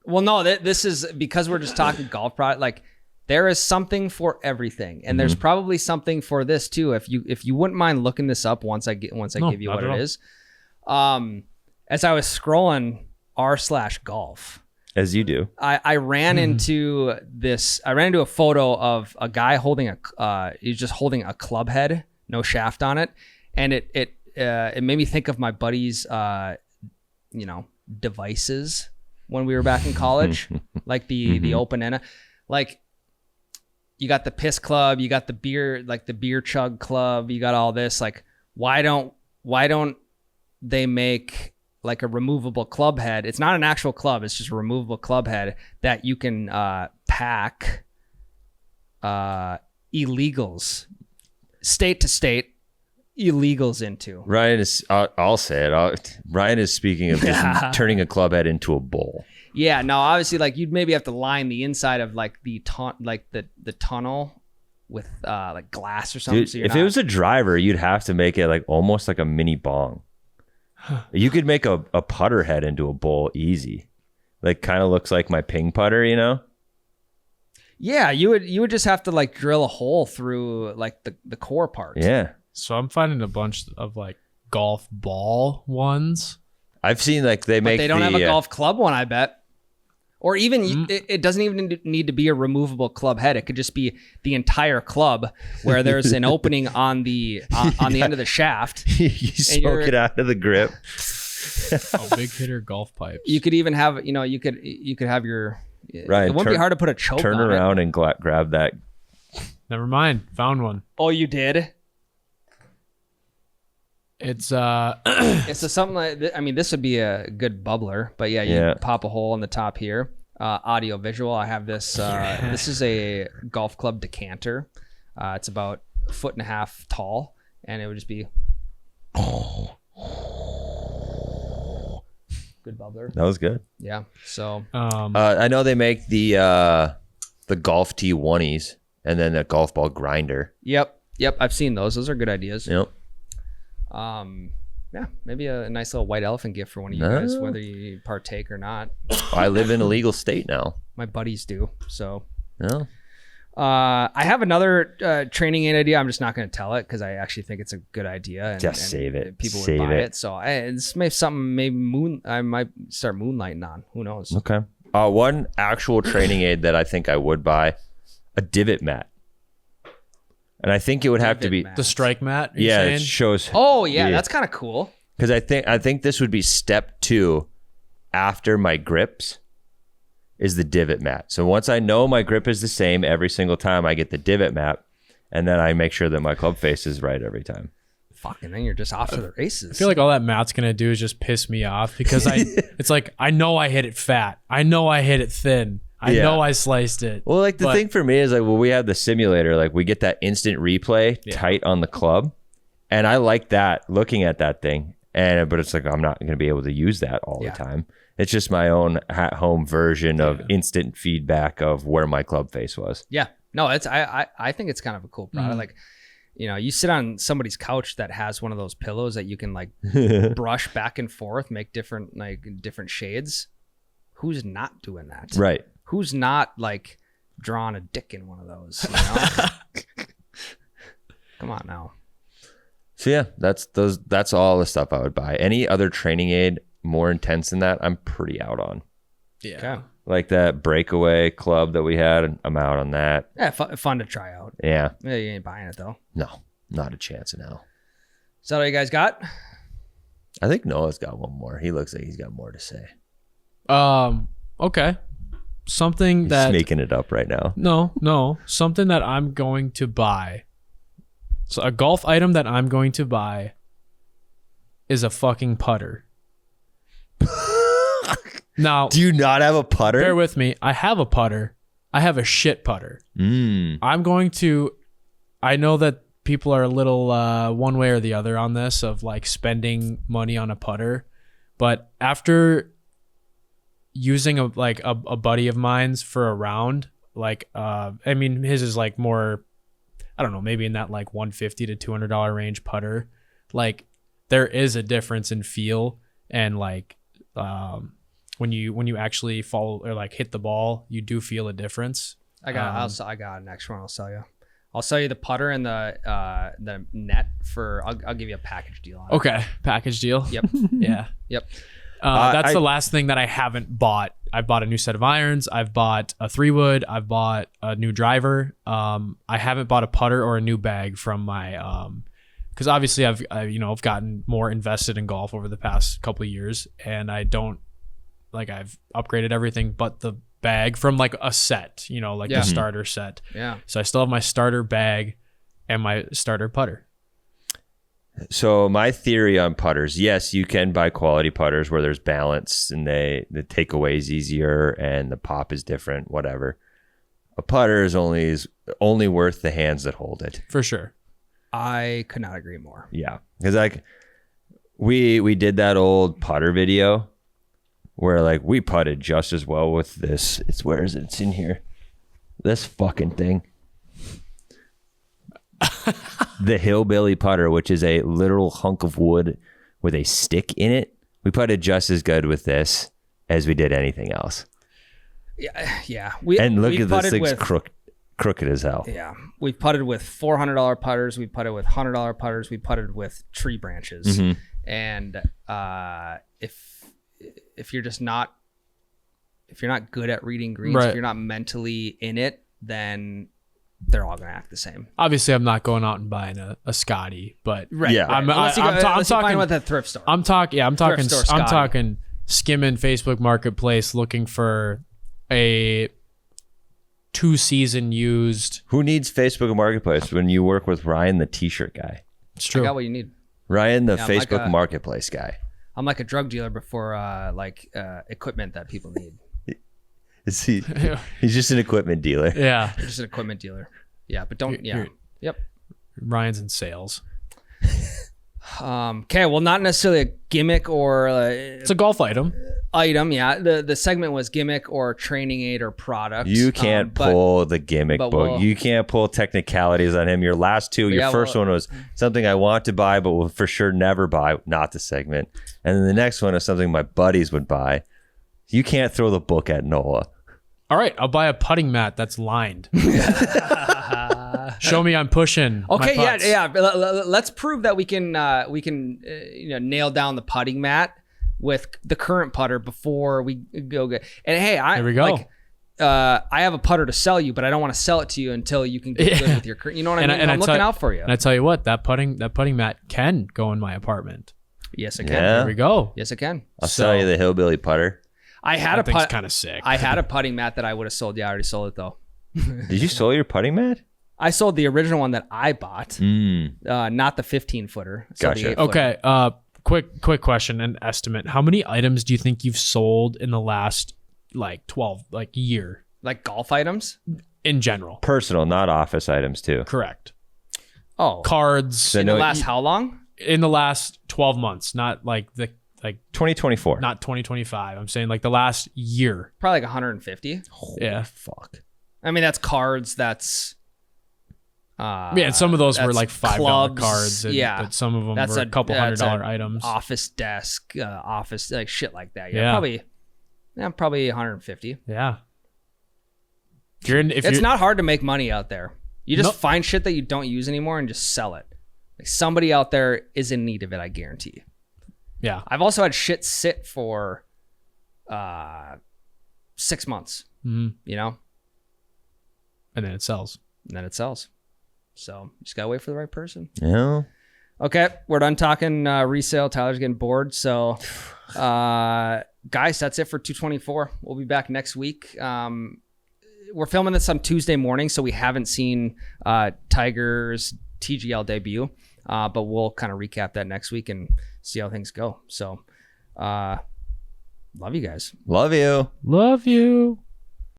Well, no, this is because we're just talking golf product. Like there is something for everything, and there's probably something for this too. If you wouldn't mind looking this up once I give you what it is. As I was scrolling r/golf, as you do, I ran into this. I ran into a photo of a guy holding he's just holding a club head, no shaft on it, and it made me think of my buddy's devices when we were back in college, like the open end. Like you got the piss club, you got the beer chug club, you got all this. Like why don't they make like a removable club head? It's not an actual club, it's just a removable club head that you can pack illegals, state to state illegals into. Ryan is, I'll say it. Ryan is speaking of just turning a club head into a bowl. Yeah, no, obviously, like you'd maybe have to line the inside of like the tunnel with like glass or something. Dude, so if it was a driver, you'd have to make it like almost like a mini bong. You could make a putter head into a bowl easy. Like kind of looks like my ping putter, you know? Yeah, you would just have to like drill a hole through like the core part. Yeah. So I'm finding a bunch of like golf ball ones. I've seen like they don't have a golf club one, I bet. Or even it doesn't even need to be a removable club head. It could just be the entire club where there's an opening on the end of the shaft. You smoke it out of the grip. Big hitter golf pipes. You could even have you could have your. Ryan, it wouldn't be hard to put a choke. Turn on around it. and grab that. Never mind. Found one. Oh, you did. It's it's something like this would be a good bubbler, but you pop a hole in the top here. Audio visual. I have this. This is a golf club decanter. It's about 1.5 feet tall, and it would just be good bubbler. That was good. Yeah. So I know they make the golf tee 1s and then the golf ball grinder. Yep. I've seen those. Those are good ideas. Yep. Yeah, maybe a nice little white elephant gift for one of you guys, whether you partake or not. I live in a legal state now. My buddies do. So, No. I have another training aid idea. I'm just not going to tell it because I actually think it's a good idea. And, Just save it. People Save would buy it. it. So it's maybe something I might start moonlighting on. Who knows? Okay. One actual training aid that I think I would buy, a divot mat. And I think it would have to be Divot mat. The strike mat. You're yeah, saying? it shows Oh yeah, that's kind of cool. because I think this would be step 2 after my grips is the divot mat. So once I know my grip is the same every single time, I get the divot mat, and then I make sure that my club face is right every time. Fucking then you're just off to the races. I feel like all that Matt's gonna do is just piss me off because it's like I know I hit it fat, I know I hit it thin, I Yeah. know I sliced it. Well, like the But- thing for me is like, well, we have the simulator, like we get that instant replay tight on the club, and I like that looking at that thing. But it's like I'm not going to be able to use that all the time. It's just my own at-home version of instant feedback of where my club face was. Yeah. No, it's I think it's kind of a cool product. Like, you know, you sit on somebody's couch that has one of those pillows that you can like brush back and forth, make different shades. Who's not doing that? Right. Who's not like drawing a dick in one of those? You know? Come on now. So yeah, that's all the stuff I would buy. Any other training aid more intense than that, I'm pretty out on. Yeah. Okay. Like that breakaway club that we had, I'm out on that. Yeah, fun to try out. Yeah. Yeah, you ain't buying it though. No, not a chance in hell. Is that all you guys got? I think Noah's got one more. He looks like he's got more to say. Okay. Something He's that making it up right now. No. Something that I'm going to buy. So a golf item that I'm going to buy is a fucking putter. Now, Do you not have a putter? bear with me. I have a putter. I have a shit putter. I'm going to. I know that people are a little one way or the other on this of like spending money on a putter, but after using a buddy of mine's for a round, like I mean his is like more, I don't know, maybe in that like $150 to $200 range putter. Like there is a difference in feel and like when you actually follow or like hit the ball, you do feel a difference. I got an extra one. I'll sell you. I'll sell you the putter and the net for. I'll give you a package deal on it. Okay, package deal. Yep. Yeah. Yep. That's the last thing that I haven't bought. I've bought a new set of irons. I've bought a 3-wood. I've bought a new driver. I haven't bought a putter or a new bag from my because obviously I've gotten more invested in golf over the past couple of years, and I don't like I've upgraded everything but the bag from like a set, like the starter set. Yeah. So I still have my starter bag and my starter putter. So my theory on putters, yes, you can buy quality putters where there's balance and the takeaway is easier and the pop is different, whatever. A putter is only worth the hands that hold it. For sure. I could not agree more. Yeah, because like we did that old putter video where like we putted just as well with this. Where is it? It's in here. This fucking thing. The hillbilly putter, which is a literal hunk of wood with a stick in it. We putted just as good with this as we did anything else. Yeah. And look we at this putted thing's with- crooked as hell. Yeah. We've putted with $400 putters. We putted with $100 putters. We putted with tree branches. Mm-hmm. And if you're just not, if you're not good at reading greens, Right. if you're not mentally in it, then they're all going to act the same. Obviously, I'm not going out and buying a Scotty, but Yeah. Unless you I'm find talking one at the thrift store. I'm talking Thrift store I'm Scotty. talking skimming Facebook Marketplace looking for a 2-season used. Who needs Facebook Marketplace when you work with Ryan, the t-shirt guy? It's I true. got what you need. Ryan, the Yeah, I'm like Facebook a- Marketplace guy. I'm like a drug dealer before equipment that people need. Is he? He's just an equipment dealer. Yeah. I'm just an equipment dealer. Yeah, but don't. Yeah. You're- Yep. Ryan's in sales. Okay, well, not necessarily a gimmick or It's a golf item. item. Yeah, the segment was gimmick or training aid or product. You can't pull the gimmick but book. we'll- You can't pull technicalities on him. Your last two, your Yeah, first one was something I want to buy, but will for sure never buy. Not the segment. And then the next one is something my buddies would buy. You can't throw the book at Noah. All right, I'll buy a putting mat that's lined. Show me I'm pushing. Okay, my putts. yeah. Let's prove that we can nail down the putting mat with the current putter before we go get. And hey, There we go. I have a putter to sell you, but I don't want to sell it to you until you can get good with your current. You know what I mean? I'm looking out for you. And I tell you what, that putting mat can go in my apartment. Yes, it can. Yeah. There we go. Yes, it can. I'll sell you the hillbilly putter. I had That a thing's putt. kind of sick. I had a putting mat that I would have sold. Yeah, I already sold it though. Did you sell your putting mat? I sold the original one that I bought, not the 15-footer. Gotcha. Okay. Quick question and estimate. How many items do you think you've sold in the last 12 year Like golf items? in general? Personal, not office items too. Correct. Oh, Cards in the last how long? in the last 12 months, not 2024. not 2025. I'm saying the last year. Probably like 150. Yeah. Fuck. I mean, that's cards. That's Yeah, and some of those were that's $5 clubs, cards. And, yeah. But some of them That's were a couple that's $100 items. office desk, office like shit like that. Yeah. Probably 150. Yeah. If It's you're not hard to make money out there. You just No. find shit that you don't use anymore and just sell it. Like somebody out there is in need of it, I guarantee. Yeah. I've also had shit sit for 6 months, Mhm. you know, And then it sells. and then it sells. So you just gotta wait for the right person. Yeah. Okay, we're done talking resale. Tyler's getting bored. So, guys, that's it for 224. We'll be back next week. We're filming this on Tuesday morning, so we haven't seen Tiger's TGL debut, but we'll kind of recap that next week and see how things go. So, love you guys. Love you. Love you.